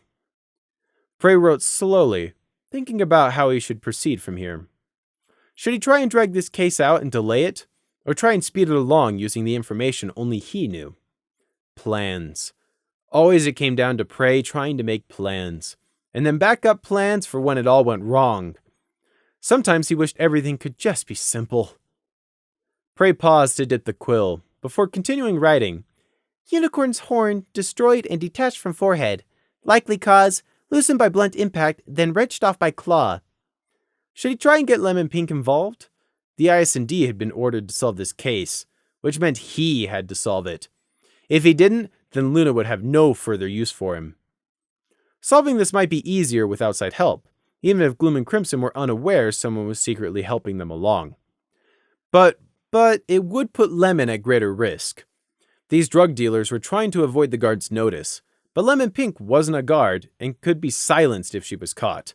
Prey wrote slowly, thinking about how he should proceed from here. Should he try and drag this case out and delay it, or try and speed it along using the information only he knew? Plans. Always it came down to Prey trying to make plans, and then backup plans for when it all went wrong. Sometimes he wished everything could just be simple. Prey paused to dip the quill, before continuing writing. Unicorn's horn destroyed and detached from forehead. Likely cause, loosened by blunt impact, then wrenched off by claw. Should he try and get Lemon Pink involved? The IS&D had been ordered to solve this case, which meant he had to solve it. If he didn't, then Luna would have no further use for him. Solving this might be easier with outside help, even if Gloom and Crimson were unaware someone was secretly helping them along. But it would put Lemon at greater risk. These drug dealers were trying to avoid the guard's notice, but Lemon Pink wasn't a guard and could be silenced if she was caught.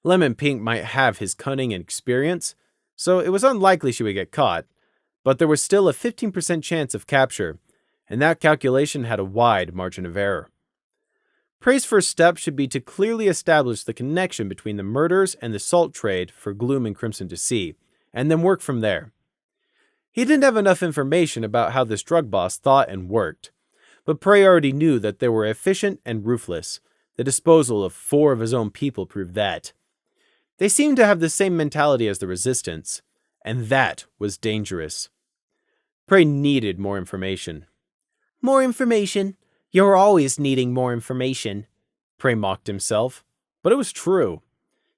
Lemon Pink might have his cunning and experience, so it was unlikely she would get caught, but there was still a 15% chance of capture, and that calculation had a wide margin of error. Prey's first step should be to clearly establish the connection between the murders and the salt trade for Gloom and Crimson to see, and then work from there. He didn't have enough information about how this drug boss thought and worked, but Prey already knew that they were efficient and ruthless. The disposal of 4 of his own people proved that. They seemed to have the same mentality as the Resistance, and that was dangerous. Prey needed more information. More information? You're always needing more information. Prey mocked himself, but it was true.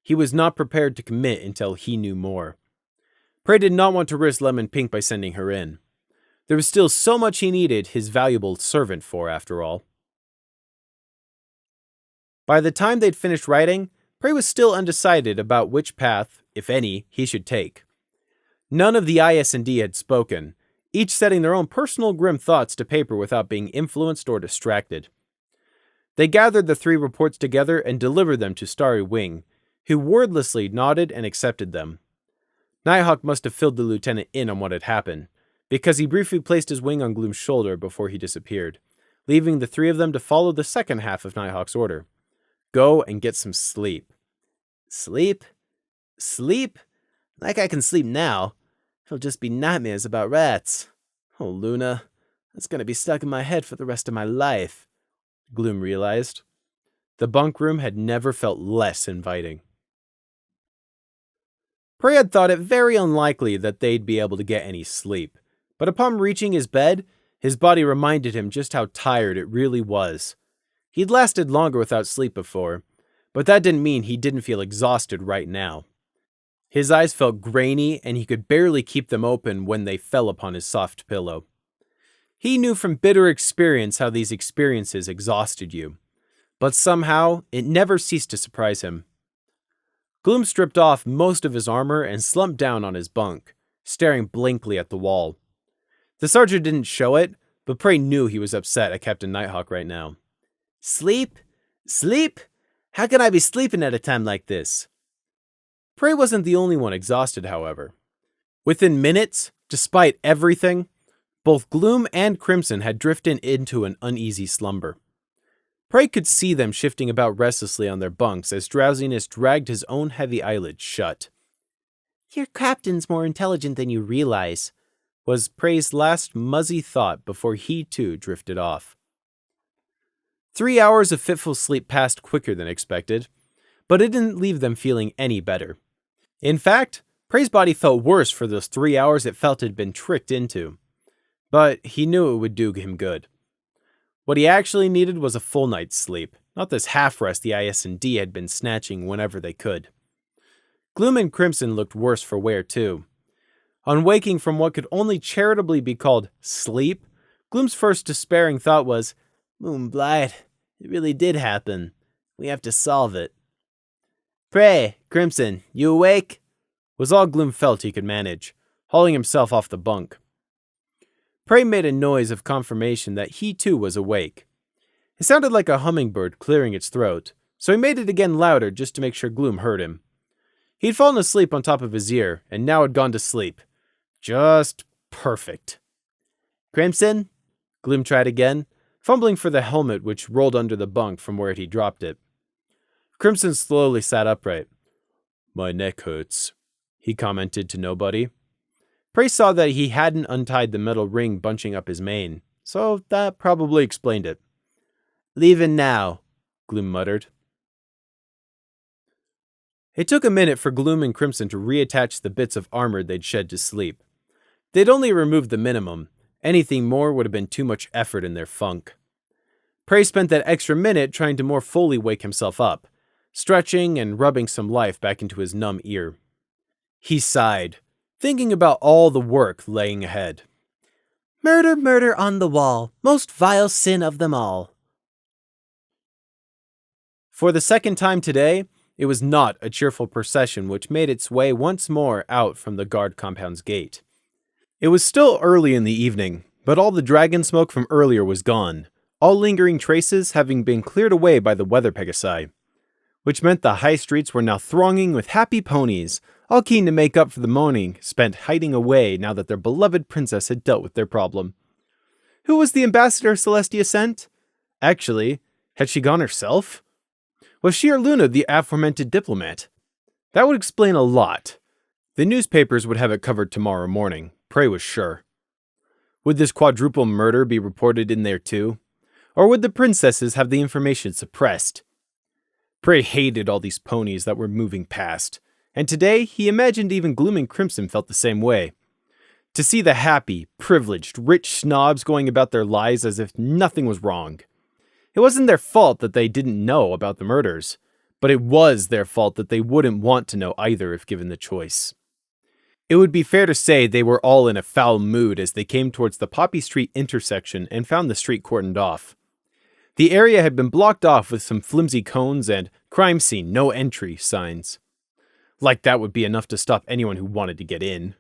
He was not prepared to commit until he knew more. Prey did not want to risk Lemon Pink by sending her in. There was still so much he needed his valuable servant for, after all. By the time they'd finished writing, Prey was still undecided about which path, if any, he should take. None of the IS&D had spoken, each setting their own personal grim thoughts to paper without being influenced or distracted. They gathered the 3 reports together and delivered them to Starry Wing, who wordlessly nodded and accepted them. Nighthawk must have filled the lieutenant in on what had happened, because he briefly placed his wing on Gloom's shoulder before he disappeared, leaving the 3 of them to follow the second half of Nighthawk's order. Go and get some sleep. Sleep? Sleep? Like I can sleep now. It'll just be nightmares about rats. Oh, Luna, that's gonna be stuck in my head for the rest of my life, Gloom realized. The bunk room had never felt less inviting. Prey had thought it very unlikely that they'd be able to get any sleep, but upon reaching his bed, his body reminded him just how tired it really was. He'd lasted longer without sleep before, but that didn't mean he didn't feel exhausted right now. His eyes felt grainy, and he could barely keep them open when they fell upon his soft pillow. He knew from bitter experience how these experiences exhausted you, but somehow it never ceased to surprise him. Gloom stripped off most of his armor and slumped down on his bunk, staring blankly at the wall. The sergeant didn't show it, but Prey knew he was upset at Captain Nighthawk right now. Sleep? Sleep? How can I be sleeping at a time like this? Prey wasn't the only one exhausted, however. Within minutes, despite everything, both Gloom and Crimson had drifted into an uneasy slumber. Prey could see them shifting about restlessly on their bunks as drowsiness dragged his own heavy eyelids shut. Your captain's more intelligent than you realize, was Prey's last muzzy thought before he too drifted off. 3 hours of fitful sleep passed quicker than expected, but it didn't leave them feeling any better. In fact, Prey's body felt worse for those 3 hours it felt it had been tricked into. But he knew it would do him good. What he actually needed was a full night's sleep, not this half-rest the IS&D had been snatching whenever they could. Gloom and Crimson looked worse for wear, too. On waking from what could only charitably be called sleep, Gloom's first despairing thought was, Moonblight, it really did happen. We have to solve it. Prey, Crimson, you awake? Was all Gloom felt he could manage, hauling himself off the bunk. Prey made a noise of confirmation that he too was awake. It sounded like a hummingbird clearing its throat, so he made it again louder just to make sure Gloom heard him. He'd fallen asleep on top of his ear, and now had gone to sleep. Just perfect. Crimson? Gloom tried again, fumbling for the helmet which rolled under the bunk from where he dropped it. Crimson slowly sat upright. My neck hurts, he commented to nobody. Prey saw that he hadn't untied the metal ring bunching up his mane, so that probably explained it. Leaving now, Gloom muttered. It took a minute for Gloom and Crimson to reattach the bits of armor they'd shed to sleep. They'd only removed the minimum. Anything more would have been too much effort in their funk. Prey spent that extra minute trying to more fully wake himself up, stretching and rubbing some life back into his numb ear. He sighed, thinking about all the work laying ahead. Murder, murder on the wall, most vile sin of them all. For the second time today, it was not a cheerful procession which made its way once more out from the guard compound's gate. It was still early in the evening, but all the dragon smoke from earlier was gone, all lingering traces having been cleared away by the weather pegasi, which meant the high streets were now thronging with happy ponies, all keen to make up for the morning spent hiding away now that their beloved princess had dealt with their problem. Who was the ambassador Celestia sent? Actually, had she gone herself? Was she or Luna the aforementioned diplomat? That would explain a lot. The newspapers would have it covered tomorrow morning, Prey was sure. Would this quadruple murder be reported in there too? Or would the princesses have the information suppressed? Prey hated all these ponies that were moving past, and today he imagined even Gloom and Crimson felt the same way. To see the happy, privileged, rich snobs going about their lives as if nothing was wrong. It wasn't their fault that they didn't know about the murders, but it was their fault that they wouldn't want to know either if given the choice. It would be fair to say they were all in a foul mood as they came towards the Poppy Street intersection and found the street cordoned off. The area had been blocked off with some flimsy cones and "crime scene, no entry" signs. Like that would be enough to stop anyone who wanted to get in.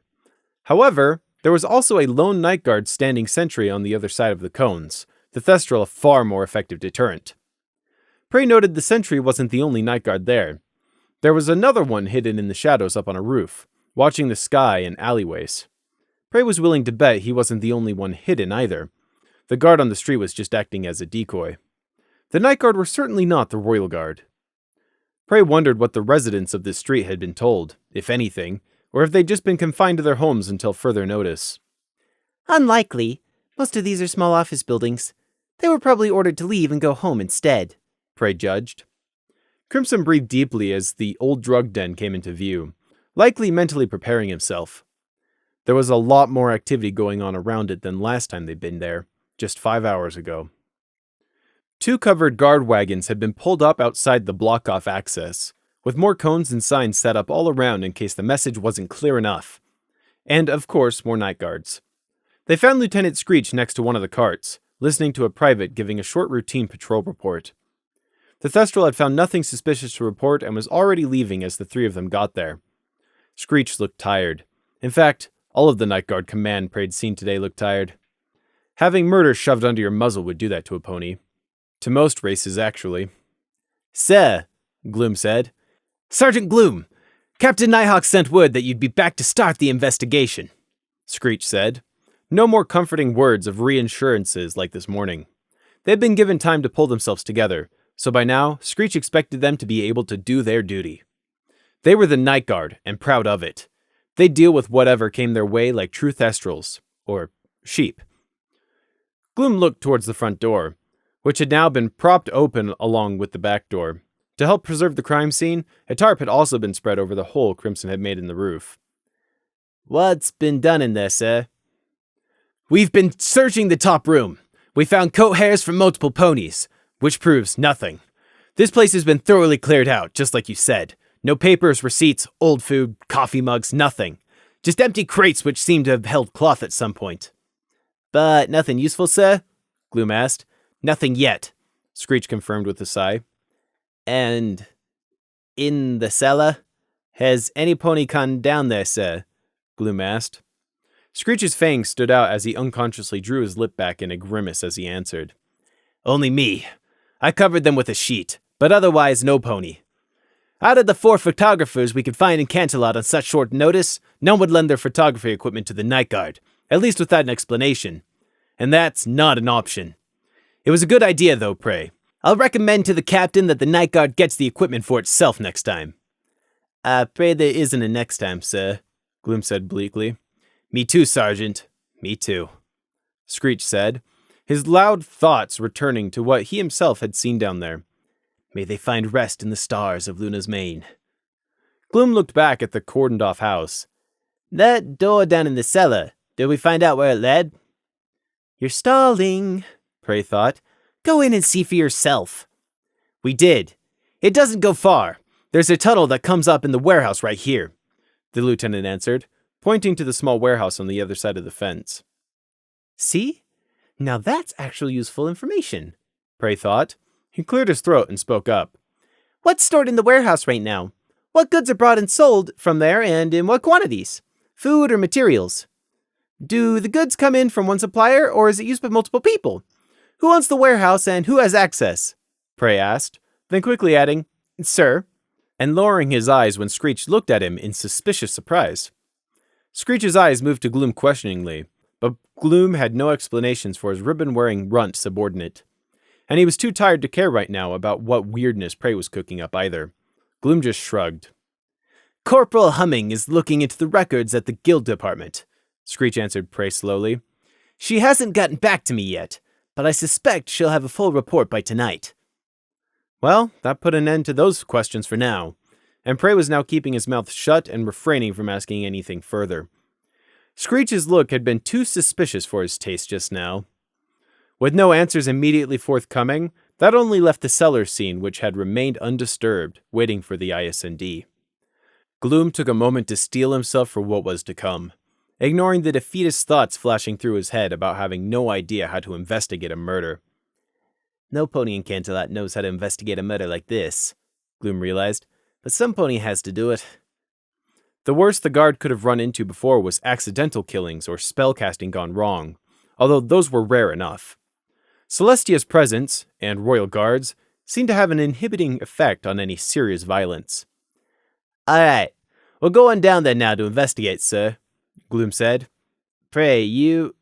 However, there was also a lone night guard standing sentry on the other side of the cones, the Thestral a far more effective deterrent. Prey noted the sentry wasn't the only night guard there. There was another one hidden in the shadows up on a roof, watching the sky and alleyways. Prey was willing to bet he wasn't the only one hidden either. The guard on the street was just acting as a decoy. The night guard were certainly not the royal guard. Prey wondered what the residents of this street had been told, if anything, or if they'd just been confined to their homes until further notice. Unlikely. Most of these are small office buildings. They were probably ordered to leave and go home instead, Prey judged. Crimson breathed deeply as the old drug den came into view, likely mentally preparing himself. There was a lot more activity going on around it than last time they'd been there, just 5 hours ago. 2 covered guard wagons had been pulled up outside the block-off access, with more cones and signs set up all around in case the message wasn't clear enough. And, of course, more night guards. They found Lieutenant Screech next to one of the carts, listening to a private giving a short routine patrol report. The Thestral had found nothing suspicious to report and was already leaving as the 3 of them got there. Screech looked tired. In fact, all of the Night Guard command Prey'd seen today looked tired. Having murder shoved under your muzzle would do that to a pony. To most races, actually. "Sir," Gloom said. "Sergeant Gloom, Captain Nighthawk sent word that you'd be back to start the investigation," Screech said. No more comforting words of reassurances like this morning. They'd been given time to pull themselves together, so by now, Screech expected them to be able to do their duty. They were the Night Guard, and proud of it. They'd deal with whatever came their way like true Thestrals, or sheep. Gloom looked towards the front door, which had now been propped open along with the back door. To help preserve the crime scene, a tarp had also been spread over the hole Crimson had made in the roof. "What's been done in there, sir?" "We've been searching the top room. We found coat hairs from multiple ponies, which proves nothing. This place has been thoroughly cleared out, just like you said. No papers, receipts, old food, coffee mugs, nothing. Just empty crates which seem to have held cloth at some point." "But nothing useful, sir?" Gloom asked. "Nothing yet," Screech confirmed with a sigh. "And in the cellar? Has any pony gone down there, sir?" Gloom asked. Screech's fangs stood out as he unconsciously drew his lip back in a grimace as he answered. "Only me. I covered them with a sheet, but otherwise no pony. Out of the 4 photographers we could find in Canterlot on such short notice, none would lend their photography equipment to the Night Guard, at least without an explanation. And that's not an option. It was a good idea though, Prey. I'll recommend to the captain that the Night Guard gets the equipment for itself next time." "Pray there isn't a next time, sir," Gloom said bleakly. "Me too, Sergeant. Me too," Screech said, his loud thoughts returning to what he himself had seen down there. "May they find rest in the stars of Luna's mane." Gloom looked back at the cordoned-off house. "That door down in the cellar, did we find out where it led?" "You're stalling," Prey thought. Go in and see for yourself. We did. It doesn't go far. There's a tunnel that comes up in the warehouse right here, the lieutenant answered, pointing to the small warehouse on the other side of the fence. See? Now that's actually useful information, Prey thought. He cleared his throat and spoke up. What's stored in the warehouse right now? What goods are brought and sold from there and in what quantities? Food or materials? Do the goods come in from one supplier or is it used by multiple people? Who owns the warehouse and who has access? Prey asked, then quickly adding, Sir, and lowering his eyes when Screech looked at him in suspicious surprise. Screech's eyes moved to Gloom questioningly, but Gloom had no explanations for his ribbon-wearing runt subordinate. And he was too tired to care right now about what weirdness Prey was cooking up either. Gloom just shrugged. Corporal Humming is looking into the records at the guild department, Screech answered Prey slowly. She hasn't gotten back to me yet, but I suspect she'll have a full report by tonight. Well, that put an end to those questions for now, and Prey was now keeping his mouth shut and refraining from asking anything further. Screech's look had been too suspicious for his taste just now. With no answers immediately forthcoming, that only left the cellar scene, which had remained undisturbed, waiting for the ISND. Gloom took a moment to steel himself for what was to come, ignoring the defeatist thoughts flashing through his head about having no idea how to investigate a murder. No pony in Canterlot knows how to investigate a murder like this, Gloom realized, but some pony has to do it. The worst the guard could have run into before was accidental killings or spellcasting gone wrong, although those were rare enough. Celestia's presence, and royal guards, seemed to have an inhibiting effect on any serious violence. All right, we're going down there now to investigate, sir, Gloom said. Pray, you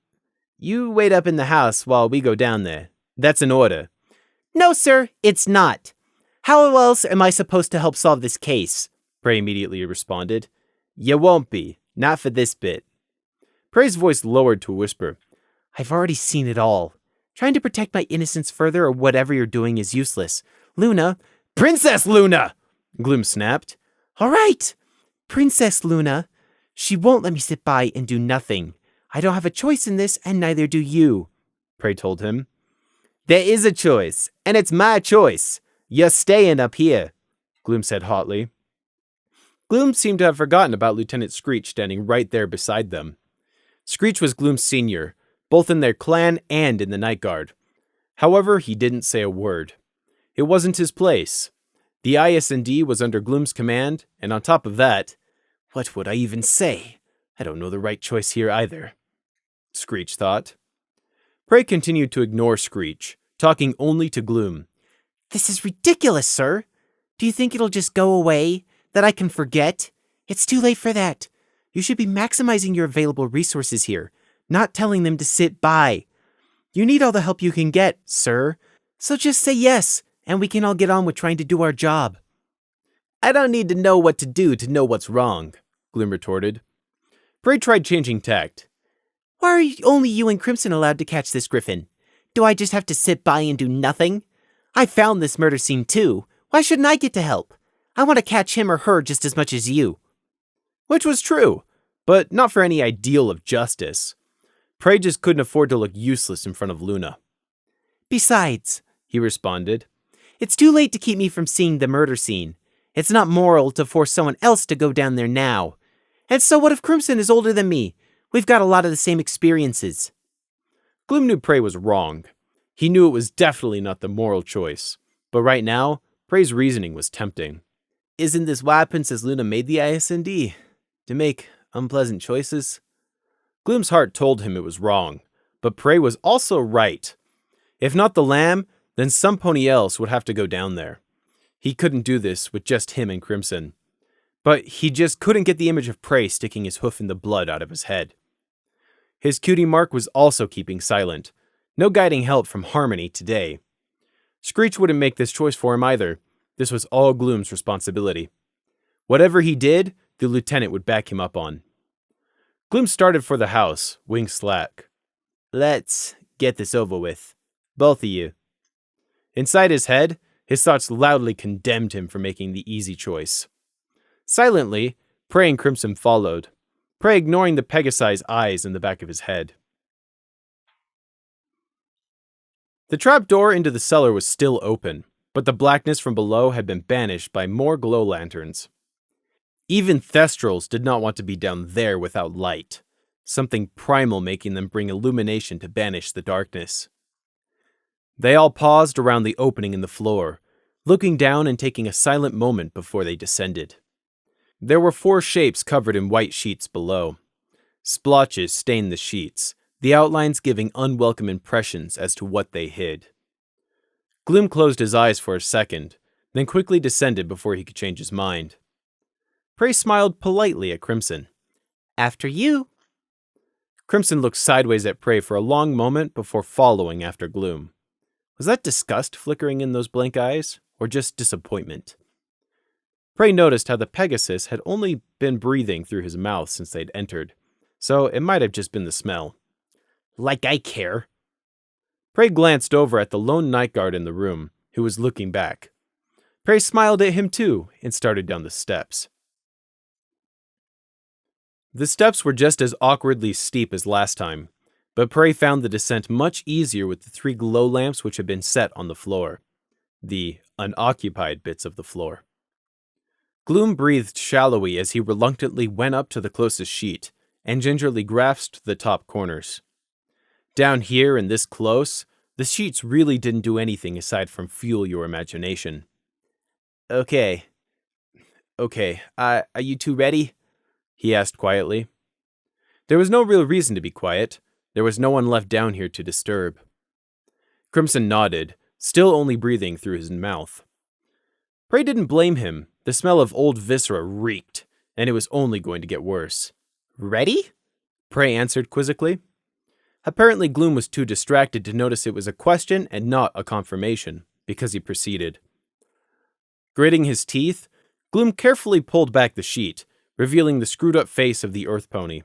wait up in the house while we go down there. That's an order. No, sir, it's not. How else am I supposed to help solve this case? Prey immediately responded. You won't be, not for this bit. Prey's voice lowered to a whisper. I've already seen it all. Trying to protect my innocence further or whatever you're doing is useless. Luna, Princess Luna! Gloom snapped. All right, Princess Luna. She won't let me sit by and do nothing. I don't have a choice in this, and neither do you, Prey told him. There is a choice, and it's my choice. You're staying up here, Gloom said hotly. Gloom seemed to have forgotten about Lieutenant Screech standing right there beside them. Screech was Gloom's senior, both in their clan and in the Night Guard. However, he didn't say a word. It wasn't his place. The ISND was under Gloom's command, and on top of that, what would I even say? I don't know the right choice here either, Screech thought. Prey continued to ignore Screech, talking only to Gloom. This is ridiculous, sir. Do you think it'll just go away? That I can forget? It's too late for that. You should be maximizing your available resources here, not telling them to sit by. You need all the help you can get, sir. So just say yes, and we can all get on with trying to do our job. I don't need to know what to do to know what's wrong, Gloom retorted. Prey tried changing tact. Why are only you and Crimson allowed to catch this griffin? Do I just have to sit by and do nothing? I found this murder scene too. Why shouldn't I get to help? I want to catch him or her just as much as you. Which was true, but not for any ideal of justice. Prey just couldn't afford to look useless in front of Luna. Besides, he responded, it's too late to keep me from seeing the murder scene. It's not moral to force someone else to go down there now. And so what if Crimson is older than me? We've got a lot of the same experiences. Gloom knew Prey was wrong. He knew it was definitely not the moral choice. But right now, Prey's reasoning was tempting. Isn't this why Princess Luna made the ISND? To make unpleasant choices? Gloom's heart told him it was wrong, but Prey was also right. If not the lamb, then some pony else would have to go down there. He couldn't do this with just him and Crimson. But he just couldn't get the image of Prey sticking his hoof in the blood out of his head. His cutie Mark was also keeping silent. No guiding help from Harmony today. Screech wouldn't make this choice for him either. This was all Gloom's responsibility. Whatever he did, the lieutenant would back him up on. Gloom started for the house, wing slack. Let's get this over with. Both of you. Inside his head, his thoughts loudly condemned him for making the easy choice. Silently, Prey and Crimson followed, Prey ignoring the Pegasi's eyes in the back of his head. The trap door into the cellar was still open, but the blackness from below had been banished by more glow lanterns. Even Thestrals did not want to be down there without light, something primal making them bring illumination to banish the darkness. They all paused around the opening in the floor, looking down and taking a silent moment before they descended. There were 4 shapes covered in white sheets below. Splotches stained the sheets, the outlines giving unwelcome impressions as to what they hid. Gloom closed his eyes for a second, then quickly descended before he could change his mind. Prey smiled politely at Crimson. After you. Crimson looked sideways at Prey for a long moment before following after Gloom. Was that disgust flickering in those blank eyes, or just disappointment? Prey noticed how the Pegasus had only been breathing through his mouth since they'd entered, so it might have just been the smell. Like I care. Prey glanced over at the lone night guard in the room, who was looking back. Prey smiled at him too, and started down the steps. The steps were just as awkwardly steep as last time, but Prey found the descent much easier with the 3 glow lamps which had been set on the floor. The unoccupied bits of the floor. Gloom breathed shallowly as he reluctantly went up to the closest sheet, and gingerly grasped the top corners. Down here and this close, the sheets really didn't do anything aside from fuel your imagination. Okay, are you 2 ready? He asked quietly. There was no real reason to be quiet. There was no one left down here to disturb. Crimson nodded, still only breathing through his mouth. Prey didn't blame him. The smell of old viscera reeked, and it was only going to get worse. Ready? Prey answered quizzically. Apparently Gloom was too distracted to notice it was a question and not a confirmation, because he proceeded. Gritting his teeth, Gloom carefully pulled back the sheet, revealing the screwed-up face of the Earth Pony.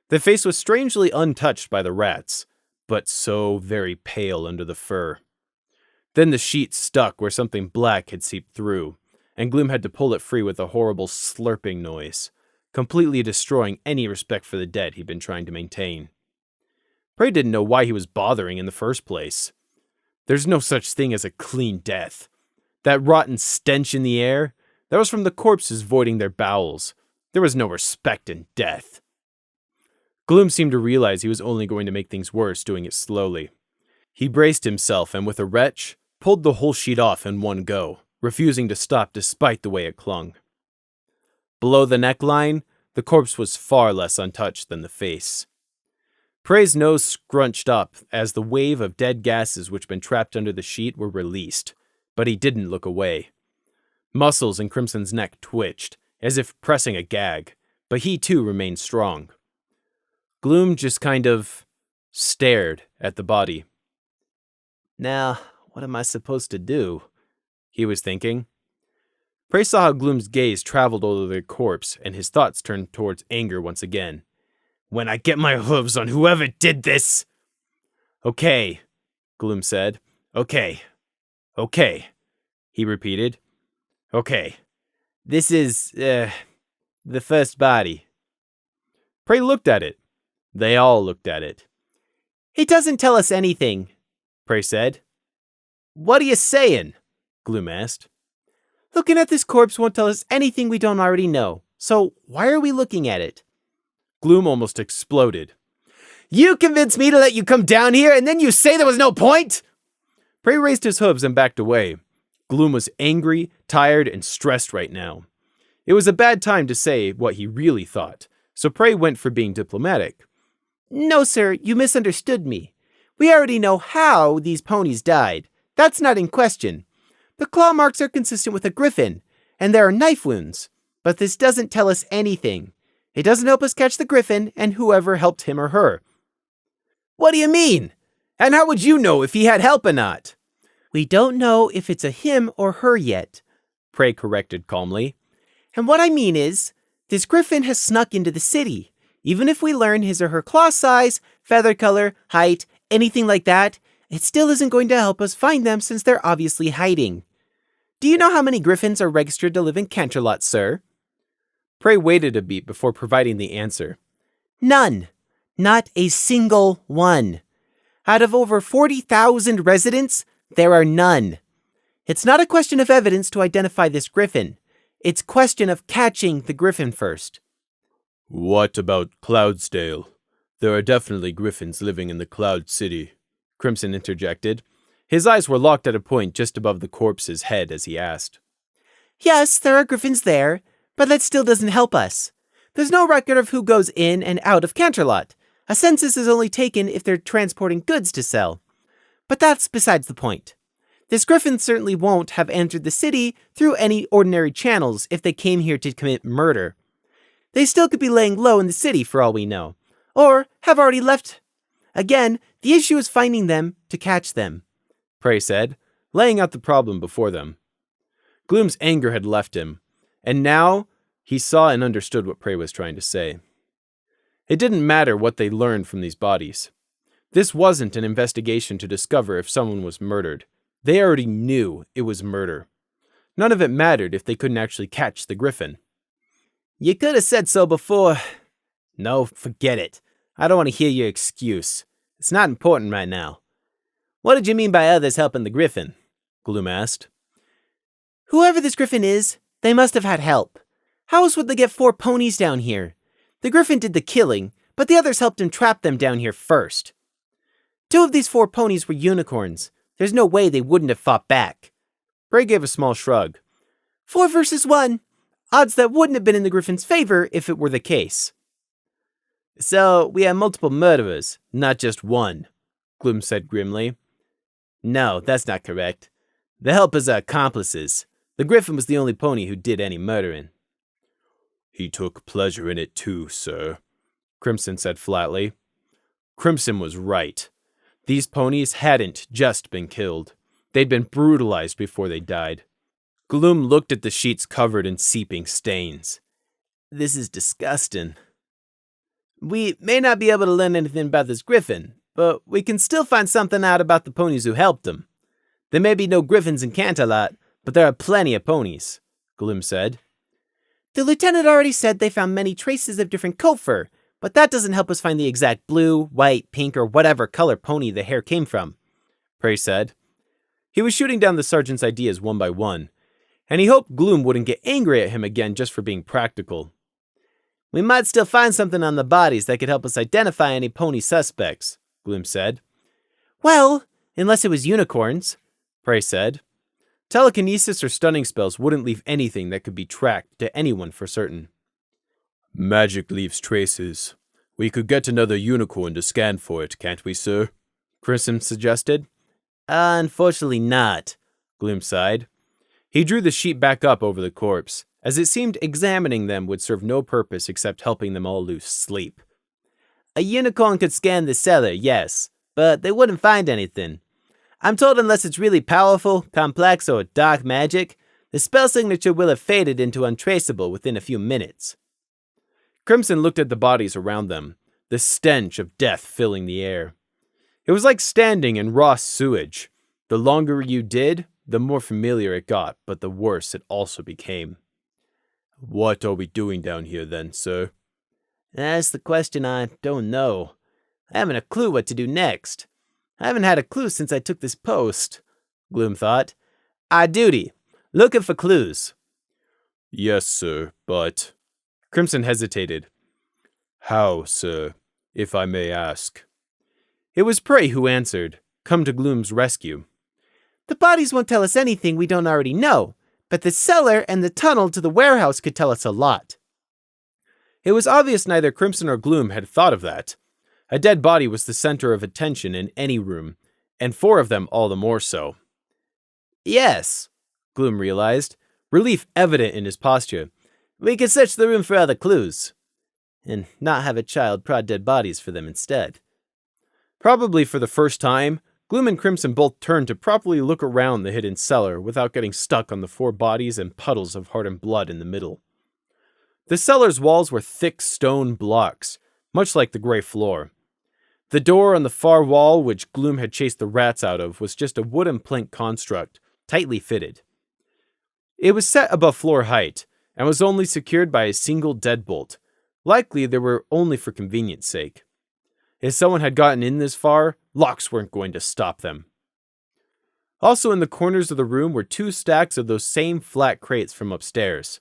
The face was strangely untouched by the rats, but so very pale under the fur. Then the sheet stuck where something black had seeped through, and Gloom had to pull it free with a horrible slurping noise, completely destroying any respect for the dead he'd been trying to maintain. Prey didn't know why he was bothering in the first place. There's no such thing as a clean death. That rotten stench in the air, that was from the corpses voiding their bowels. There was no respect in death. Gloom seemed to realize he was only going to make things worse doing it slowly. He braced himself and with a retch, pulled the whole sheet off in one go, refusing to stop despite the way it clung. Below the neckline, the corpse was far less untouched than the face. Prey's nose scrunched up as the wave of dead gases which had been trapped under the sheet were released, but he didn't look away. Muscles in Crimson's neck twitched, as if pressing a gag, but he too remained strong. Gloom just kind of stared at the body. Now, what am I supposed to do? He was thinking. Prey saw how Gloom's gaze traveled over the corpse, and his thoughts turned towards anger once again. When I get my hooves on whoever did this! Okay, Gloom said. Okay, he repeated. Okay, this is, the first body. Prey looked at it. They all looked at it. It doesn't tell us anything, Prey said. What are you saying? Gloom asked. Looking at this corpse won't tell us anything we don't already know, so why are we looking at it? Gloom almost exploded. You convinced me to let you come down here, and then you say there was no point? Prey raised his hooves and backed away. Gloom was angry, tired, and stressed right now. It was a bad time to say what he really thought, so Prey went for being diplomatic. No, sir, you misunderstood me. We already know how these ponies died. That's not in question. The claw marks are consistent with a griffin, and there are knife wounds. But this doesn't tell us anything. It doesn't help us catch the griffin and whoever helped him or her. What do you mean? And how would you know if he had help or not? We don't know if it's a him or her yet, Prey corrected calmly. And what I mean is, this griffin has snuck into the city. Even if we learn his or her claw size, feather color, height, anything like that, it still isn't going to help us find them since they're obviously hiding. Do you know how many griffins are registered to live in Canterlot, sir? Prey waited a beat before providing the answer. None. Not a single one. Out of over 40,000 residents, there are none. It's not a question of evidence to identify this griffin. It's a question of catching the griffin first. What about Cloudsdale? There are definitely griffins living in the Cloud City, Crimson interjected. His eyes were locked at a point just above the corpse's head as he asked. Yes, there are griffins there, but that still doesn't help us. There's no record of who goes in and out of Canterlot. A census is only taken if they're transporting goods to sell. But that's besides the point. This griffin certainly won't have entered the city through any ordinary channels if they came here to commit murder. They still could be laying low in the city for all we know, or have already left. Again, the issue is finding them to catch them, Prey said, laying out the problem before them. Gloom's anger had left him, and now he saw and understood what Prey was trying to say. It didn't matter what they learned from these bodies. This wasn't an investigation to discover if someone was murdered. They already knew it was murder. None of it mattered if they couldn't actually catch the griffin. You could have said so before. No, forget it. I don't want to hear your excuse. It's not important right now. What did you mean by others helping the griffin? Gloom asked. Whoever this griffin is, they must have had help. How else would they get 4 ponies down here? The griffin did the killing, but the others helped him trap them down here first. 2 of these 4 ponies were unicorns. There's no way they wouldn't have fought back. Bray gave a small shrug. 4 versus 1. Odds that wouldn't have been in the griffin's favor if it were the case. So, we have multiple murderers, not just one, Gloom said grimly. No, that's not correct. The helpers are accomplices. The griffin was the only pony who did any murdering. He took pleasure in it too, sir, Crimson said flatly. Crimson was right. These ponies hadn't just been killed. They'd been brutalized before they died. Gloom looked at the sheets covered in seeping stains. This is disgusting. We may not be able to learn anything about this griffin, but we can still find something out about the ponies who helped him. There may be no griffins in Canterlot, but there are plenty of ponies, Gloom said. The lieutenant already said they found many traces of different coat fur, but that doesn't help us find the exact blue, white, pink, or whatever color pony the hair came from, Prey said. He was shooting down the sergeant's ideas one by one, and he hoped Gloom wouldn't get angry at him again just for being practical. We might still find something on the bodies that could help us identify any pony suspects, Gloom said. Well, unless it was unicorns, Prey said. Telekinesis or stunning spells wouldn't leave anything that could be tracked to anyone for certain. Magic leaves traces. We could get another unicorn to scan for it, can't we, sir? Crimson suggested. Unfortunately not, Gloom sighed. He drew the sheet back up over the corpse, as it seemed examining them would serve no purpose except helping them all lose sleep. A unicorn could scan the cellar, yes, but they wouldn't find anything. I'm told unless it's really powerful, complex, or dark magic, the spell signature will have faded into untraceable within a few minutes. Crimson looked at the bodies around them, the stench of death filling the air. It was like standing in raw sewage. The longer you did, the more familiar it got, but the worse it also became. What are we doing down here then, sir? That's the question I don't know. I haven't a clue what to do next. I haven't had a clue since I took this post, Gloom thought. Our duty, looking for clues. Yes, sir, but... Crimson hesitated. How, sir, if I may ask? It was Prey who answered, come to Gloom's rescue. The bodies won't tell us anything we don't already know, but the cellar and the tunnel to the warehouse could tell us a lot. It was obvious neither Crimson or Gloom had thought of that. A dead body was the center of attention in any room, and 4 of them all the more so. Yes, Gloom realized, relief evident in his posture. We could search the room for other clues, and not have a child prod dead bodies for them instead. Probably for the first time, Gloom and Crimson both turned to properly look around the hidden cellar without getting stuck on the 4 bodies and puddles of hardened blood in the middle. The cellar's walls were thick stone blocks, much like the gray floor. The door on the far wall, which Gloom had chased the rats out of, was just a wooden plank construct, tightly fitted. It was set above floor height, and was only secured by a single deadbolt. Likely they were only for convenience sake. If someone had gotten in this far, Locks weren't going to stop them. Also in the corners of the room were 2 stacks of those same flat crates from upstairs,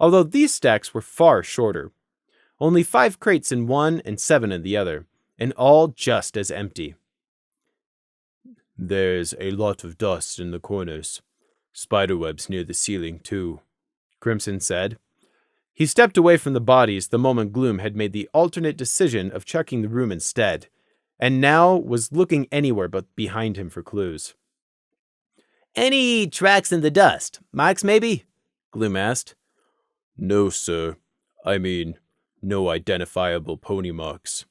although these stacks were far shorter. Only 5 crates in one and 7 in the other, and all just as empty. There's a lot of dust in the corners. Spiderwebs near the ceiling, too, Crimson said. He stepped away from the bodies the moment Gloom had made the alternate decision of checking the room instead, and now was looking anywhere but behind him for clues. Any tracks in the dust? Marks, maybe? Gloom asked. No, sir. I mean, no identifiable pony marks.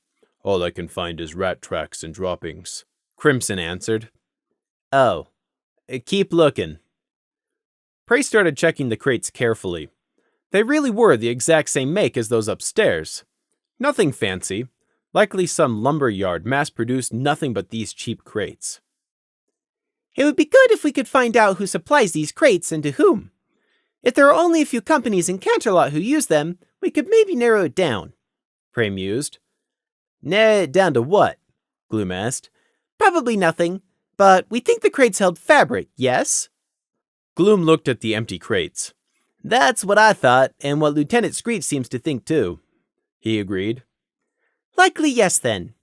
All I can find is rat tracks and droppings, Crimson answered. Oh, keep looking. Prey started checking the crates carefully. They really were the exact same make as those upstairs. Nothing fancy. Likely some lumber yard mass-produced nothing but these cheap crates. It would be good if we could find out who supplies these crates and to whom. If there are only a few companies in Canterlot who use them, we could maybe narrow it down, Prey mused. Narrow it down to what? Gloom asked. Probably nothing, but we think the crates held fabric, yes? Gloom looked at the empty crates. That's what I thought, and what Lieutenant Screech seems to think too, he agreed. Likely yes then.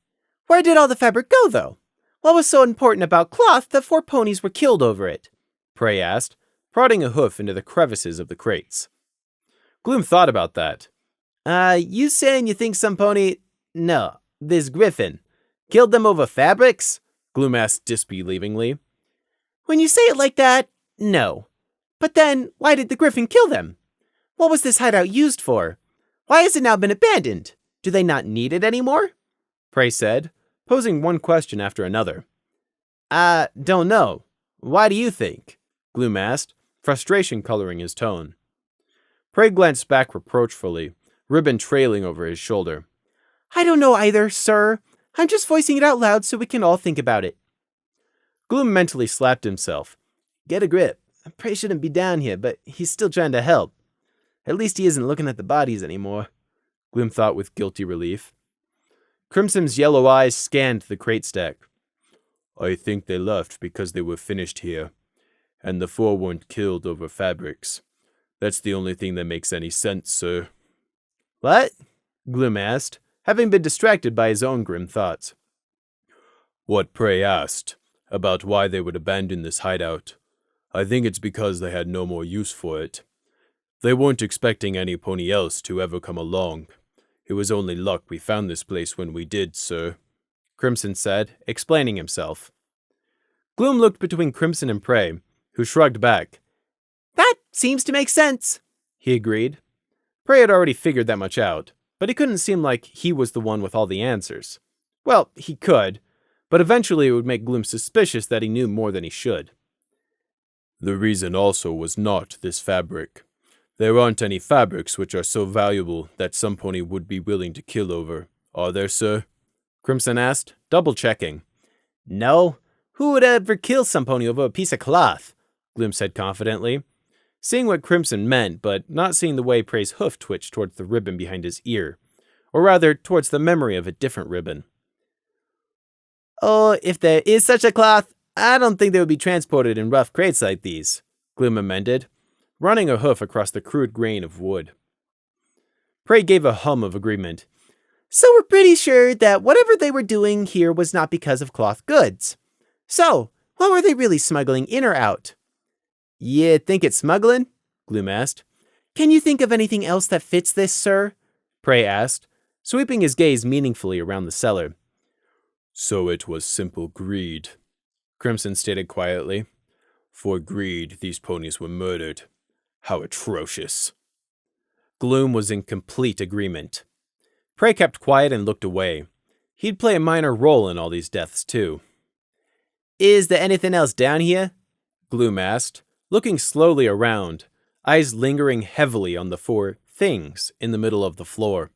Where did all the fabric go, though? What was so important about cloth that 4 ponies were killed over it? Prey asked, prodding a hoof into the crevices of the crates. Gloom thought about that. You saying you think some pony... No, this Griffin. Killed them over fabrics? Gloom asked disbelievingly. When you say it like that, no. But then, why did the Griffin kill them? What was this hideout used for? Why has it now been abandoned? Do they not need it anymore? Prey said, posing one question after another. I don't know. Why do you think? Gloom asked, frustration coloring his tone. Prey glanced back reproachfully, ribbon trailing over his shoulder. I don't know either, sir. I'm just voicing it out loud so we can all think about it. Gloom mentally slapped himself. Get a grip. Prey shouldn't be down here, but he's still trying to help. At least he isn't looking at the bodies anymore, Gloom thought with guilty relief. Crimson's yellow eyes scanned the crate stack. I think they left because they were finished here, and the 4 weren't killed over fabrics. That's the only thing that makes any sense, sir. What? Gloom asked, having been distracted by his own grim thoughts. What Prey asked, about why they would abandon this hideout. I think it's because they had no more use for it. They weren't expecting any pony else to ever come along. It was only luck we found this place when we did, sir, Crimson said, explaining himself. Gloom looked between Crimson and Prey, who shrugged back. That seems to make sense, he agreed. Prey had already figured that much out, but he couldn't seem like he was the one with all the answers. Well, he could, but eventually it would make Gloom suspicious that he knew more than he should. The reason also was not this fabric. There aren't any fabrics which are so valuable that some pony would be willing to kill over, are there, sir? Crimson asked, double-checking. No. Who would ever kill some pony over a piece of cloth? Gloom said confidently, seeing what Crimson meant, but not seeing the way Prey's hoof twitched towards the ribbon behind his ear, or rather, towards the memory of a different ribbon. Oh, if there is such a cloth, I don't think they would be transported in rough crates like these, Gloom amended, running a hoof across the crude grain of wood. Prey gave a hum of agreement. So we're pretty sure that whatever they were doing here was not because of cloth goods. So, what were they really smuggling in or out? You think it's smuggling? Gloom asked. Can you think of anything else that fits this, sir? Prey asked, sweeping his gaze meaningfully around the cellar. So it was simple greed, Crimson stated quietly. For greed, these ponies were murdered. How atrocious. Gloom was in complete agreement. Prey kept quiet and looked away. He'd play a minor role in all these deaths, too. Is there anything else down here? Gloom asked, looking slowly around, eyes lingering heavily on the 4 things in the middle of the floor.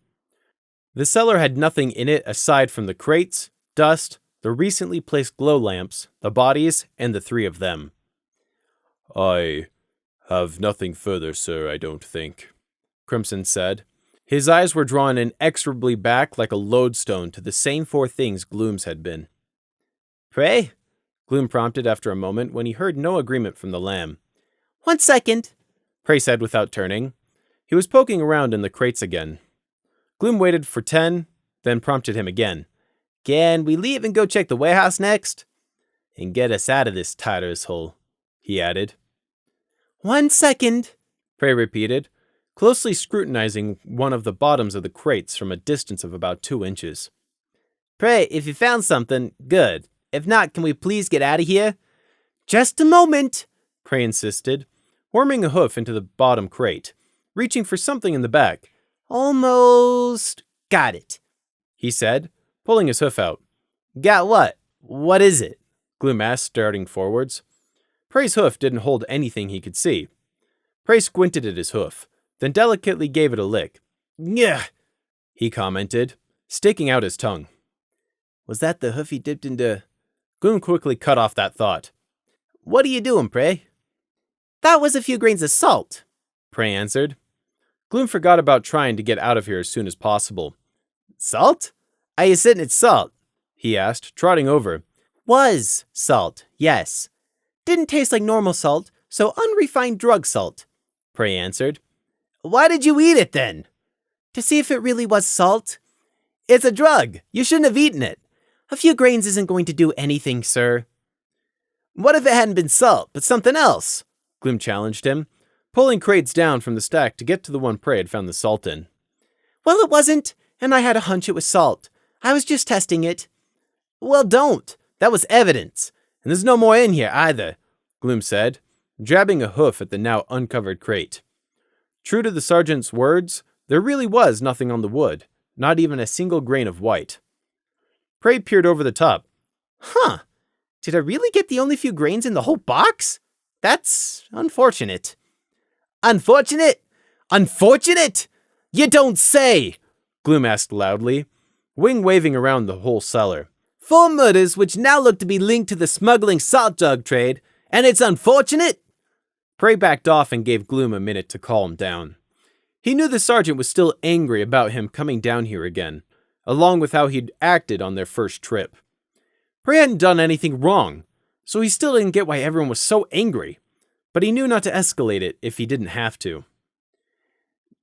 The cellar had nothing in it aside from the crates, dust, the recently placed glow lamps, the bodies, and the 3 of them. I have nothing further, sir, I don't think, Crimson said. His eyes were drawn inexorably back like a lodestone to the same 4 things Gloom's had been. Pray? Gloom prompted after a moment when he heard no agreement from the lamb. 1 second, Prey said without turning. He was poking around in the crates again. Gloom waited for 10, then prompted him again. Can we leave and go check the warehouse next? And get us out of this tighter's hole, he added. 1 second, Prey repeated, closely scrutinizing one of the bottoms of the crates from a distance of about 2 inches. Pray, if you found something, good. If not, can we please get out of here? Just a moment, Prey insisted, worming a hoof into the bottom crate, reaching for something in the back. Almost got it, he said, pulling his hoof out. Got what? What is it? Gloom asked, starting forwards. Prey's hoof didn't hold anything he could see. Prey squinted at his hoof, then delicately gave it a lick. Nyah, he commented, sticking out his tongue. Was that the hoof he dipped into? Gloom quickly cut off that thought. What are you doing, Prey? That was a few grains of salt, Prey answered. Gloom forgot about trying to get out of here as soon as possible. Salt? Are you sitting at salt? He asked, trotting over. Was salt, yes. Didn't taste like normal salt, so unrefined drug salt, Prey answered. Why did you eat it then? To see if it really was salt. It's a drug. You shouldn't have eaten it. A few grains isn't going to do anything, sir. What if it hadn't been salt, but something else? Gloom challenged him, pulling crates down from the stack to get to the one Prey had found the salt in. Well, it wasn't, and I had a hunch it was salt. I was just testing it. Well, don't. That was evidence. And there's no more in here either, Gloom said, jabbing a hoof at the now uncovered crate. True to the sergeant's words, there really was nothing on the wood, not even a single grain of white. Prey peered over the top. Huh. Did I really get the only few grains in the whole box? That's unfortunate. Unfortunate? Unfortunate? You don't say! Gloom asked loudly, wing waving around the whole cellar. 4 murders which now look to be linked to the smuggling salt drug trade, and it's unfortunate? Prey backed off and gave Gloom a minute to calm down. He knew the sergeant was still angry about him coming down here again, along with how he'd acted on their first trip. Prey hadn't done anything wrong, so he still didn't get why everyone was so angry, but he knew not to escalate it if he didn't have to.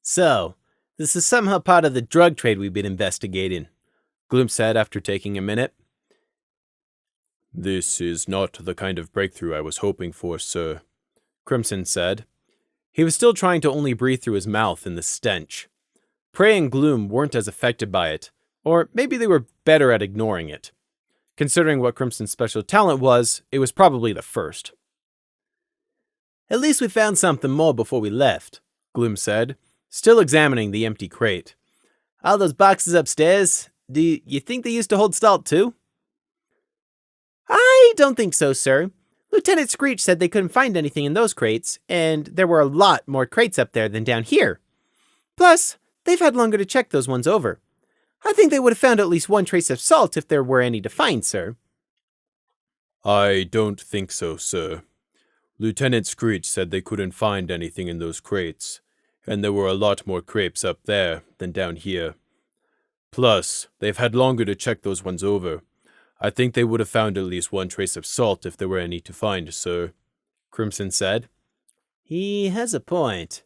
So, this is somehow part of the drug trade we've been investigating, Gloom said after taking a minute. This is not the kind of breakthrough I was hoping for, sir, Crimson said. He was still trying to only breathe through his mouth in the stench. Prey and Gloom weren't as affected by it, or maybe they were better at ignoring it. Considering what Crimson's special talent was, it was probably the first. At least we found something more before we left, Gloom said, still examining the empty crate. All those boxes upstairs, do you think they used to hold salt too? I don't think so, sir. Lieutenant Screech said they couldn't find anything in those crates, and there were a lot more crates up there than down here. Plus, they've had longer to check those ones over. I think they would have found at least one trace of salt if there were any to find, sir. I don't think so, sir. Lieutenant Screech said they couldn't find anything in those crates, and there were a lot more crates up there than down here. Plus, they've had longer to check those ones over. I think they would have found at least one trace of salt if there were any to find, sir, Crimson said. He has a point.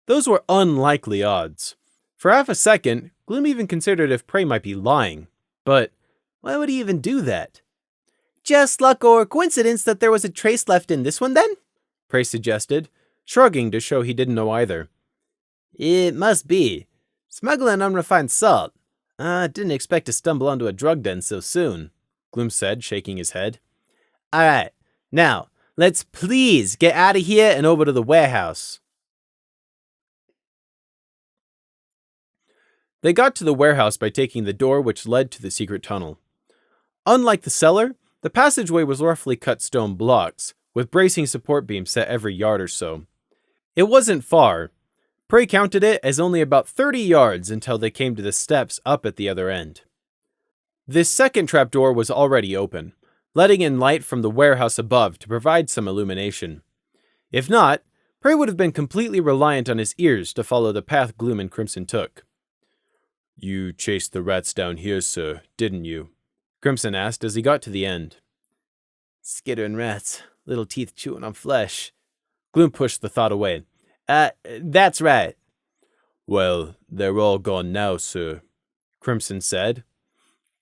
Those were unlikely odds. For half a second, Gloom even considered if Prey might be lying. But why would he even do that? Just luck or coincidence that there was a trace left in this one, then? Prey suggested, shrugging to show he didn't know either. It must be. Smuggling unrefined salt. Didn't expect to stumble onto a drug den so soon, Gloom said, shaking his head. All right, now, let's please get out of here and over to the warehouse. They got to the warehouse by taking the door which led to the secret tunnel. Unlike the cellar, the passageway was roughly cut stone blocks, with bracing support beams set every yard or so. It wasn't far. Prey counted it as only about 30 yards until they came to the steps up at the other end. This second trapdoor was already open, letting in light from the warehouse above to provide some illumination. If not, Prey would have been completely reliant on his ears to follow the path Gloom and Crimson took. You chased the rats down here, sir, didn't you? Crimson asked as he got to the end. Skittering rats, little teeth chewing on flesh. Gloom pushed the thought away. That's right. Well, they're all gone now, sir, Crimson said.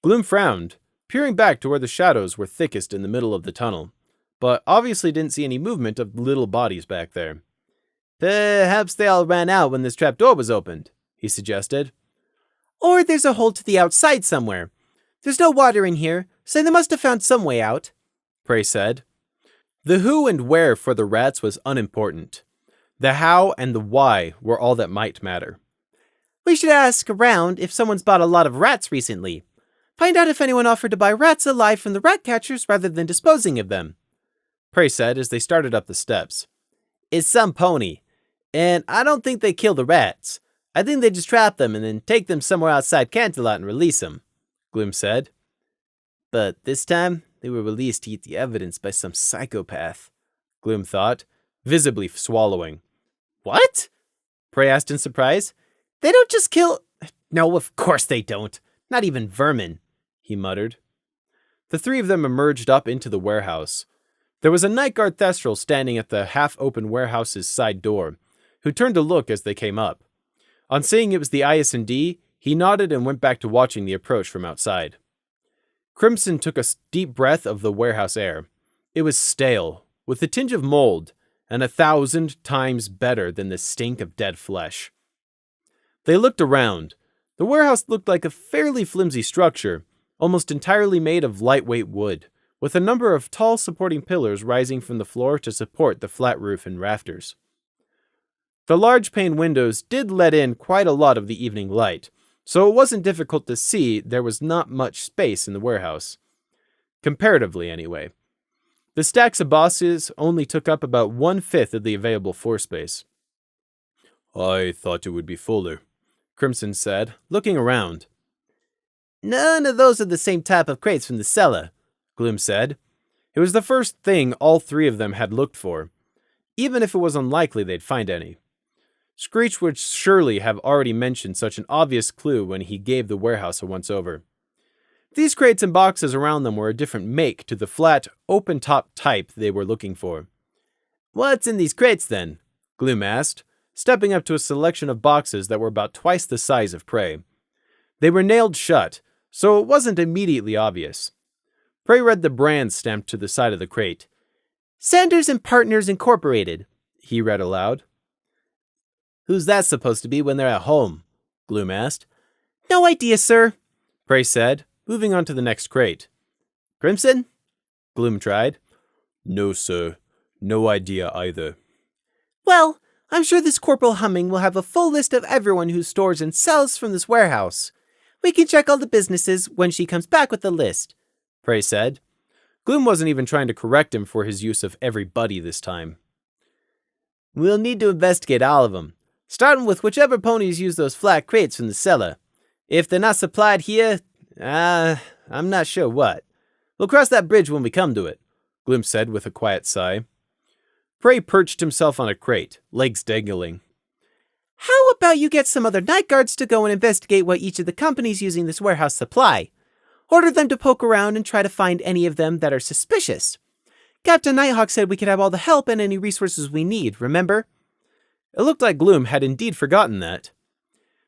Gloom frowned, peering back to where the shadows were thickest in the middle of the tunnel, but obviously didn't see any movement of little bodies back there. Perhaps they all ran out when this trapdoor was opened, he suggested. Or there's a hole to the outside somewhere. There's no water in here, so they must have found some way out, Prey said. The who and where for the rats was unimportant. The how and the why were all that might matter. We should ask around if someone's bought a lot of rats recently. Find out if anyone offered to buy rats alive from the rat catchers rather than disposing of them, Prey said as they started up the steps. It's some pony, and I don't think they kill the rats. I think they just trap them and then take them somewhere outside Canterlot and release them, Gloom said. But this time, they were released to eat the evidence by some psychopath, Gloom thought, visibly swallowing. What? Prey asked in surprise. They don't just kill... No, of course they don't. Not even vermin, he muttered. The three of them emerged up into the warehouse. There was a night guard Thestral standing at the half-open warehouse's side door, who turned to look as they came up. On seeing it was the IS&D, he nodded and went back to watching the approach from outside. Crimson took a deep breath of the warehouse air. It was stale, with a tinge of mold, and 1,000 times better than the stink of dead flesh. They looked around. The warehouse looked like a fairly flimsy structure, almost entirely made of lightweight wood, with a number of tall supporting pillars rising from the floor to support the flat roof and rafters. The large pane windows did let in quite a lot of the evening light, so it wasn't difficult to see there was not much space in the warehouse. Comparatively, anyway. The stacks of boxes only took up about 1/5 of the available floor space. I thought it would be fuller, Crimson said, looking around. None of those are the same type of crates from the cellar, Gloom said. It was the first thing all three of them had looked for, even if it was unlikely they'd find any. Screech would surely have already mentioned such an obvious clue when he gave the warehouse a once-over. These crates and boxes around them were a different make to the flat, open-top type they were looking for. What's in these crates, then? Gloom asked, stepping up to a selection of boxes that were about twice the size of Prey. They were nailed shut, so it wasn't immediately obvious. Prey read the brand stamped to the side of the crate. Sanders and Partners Incorporated, he read aloud. Who's that supposed to be when they're at home? Gloom asked. No idea, sir, Prey said, moving on to the next crate. Crimson? Gloom tried. No, sir. No idea either. Well, I'm sure this Corporal Humming will have a full list of everyone who stores and sells from this warehouse. We can check all the businesses when she comes back with the list, Prey said. Gloom wasn't even trying to correct him for his use of everybody this time. We'll need to investigate all of them, starting with whichever ponies use those flat crates from the cellar. If they're not supplied here, I'm not sure what. We'll cross that bridge when we come to it, Gloom said with a quiet sigh. Prey perched himself on a crate, legs dangling. How about you get some other night guards to go and investigate what each of the companies using this warehouse supply? Order them to poke around and try to find any of them that are suspicious. Captain Nighthawk said we could have all the help and any resources we need, remember? It looked like Gloom had indeed forgotten that.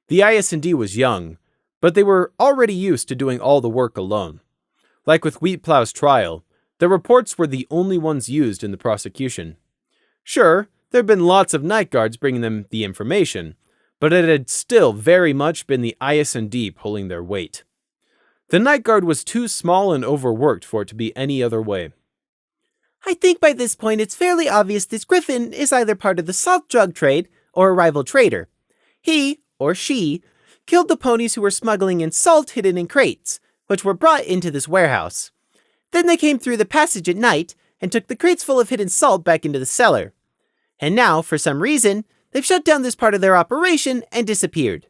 The IS&D was young, but they were already used to doing all the work alone. Like with Wheatplow's trial, the reports were the only ones used in the prosecution. Sure, there had been lots of night guards bringing them the information, but it had still very much been the IS&D pulling their weight. The night guard was too small and overworked for it to be any other way. I think by this point it's fairly obvious this Griffin is either part of the salt drug trade or a rival trader. He, or she, killed the ponies who were smuggling in salt hidden in crates, which were brought into this warehouse. Then they came through the passage at night and took the crates full of hidden salt back into the cellar. And now, for some reason, they've shut down this part of their operation and disappeared,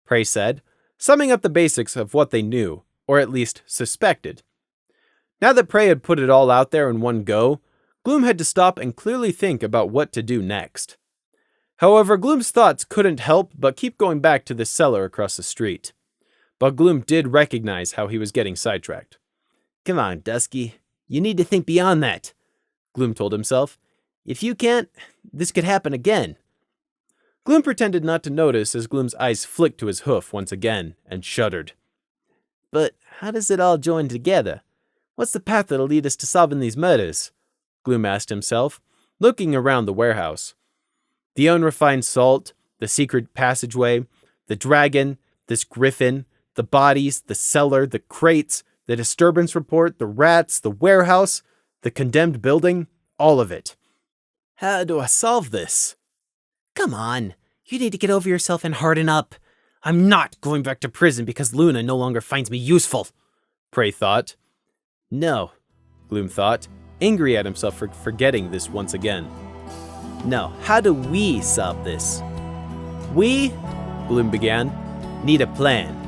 Prey said, summing up the basics of what they knew, or at least suspected. Now that Prey had put it all out there in one go, Gloom had to stop and clearly think about what to do next. However, Gloom's thoughts couldn't help but keep going back to the cellar across the street. But Gloom did recognize how he was getting sidetracked. Come on, Dusky. You need to think beyond that, Gloom told himself. If you can't, this could happen again. Gloom pretended not to notice as Gloom's eyes flicked to his hoof once again and shuddered. But how does it all join together? What's the path that'll lead us to solving these murders? Gloom asked himself, looking around the warehouse. The unrefined salt, the secret passageway, the dragon, this griffin, the bodies, the cellar, the crates, the disturbance report, the rats, the warehouse, the condemned building, all of it. How do I solve this? Come on, you need to get over yourself and harden up. I'm not going back to prison because Luna no longer finds me useful, Prey thought. No, Gloom thought, angry at himself for forgetting this once again. No, how do we solve this? We, Gloom began, need a plan.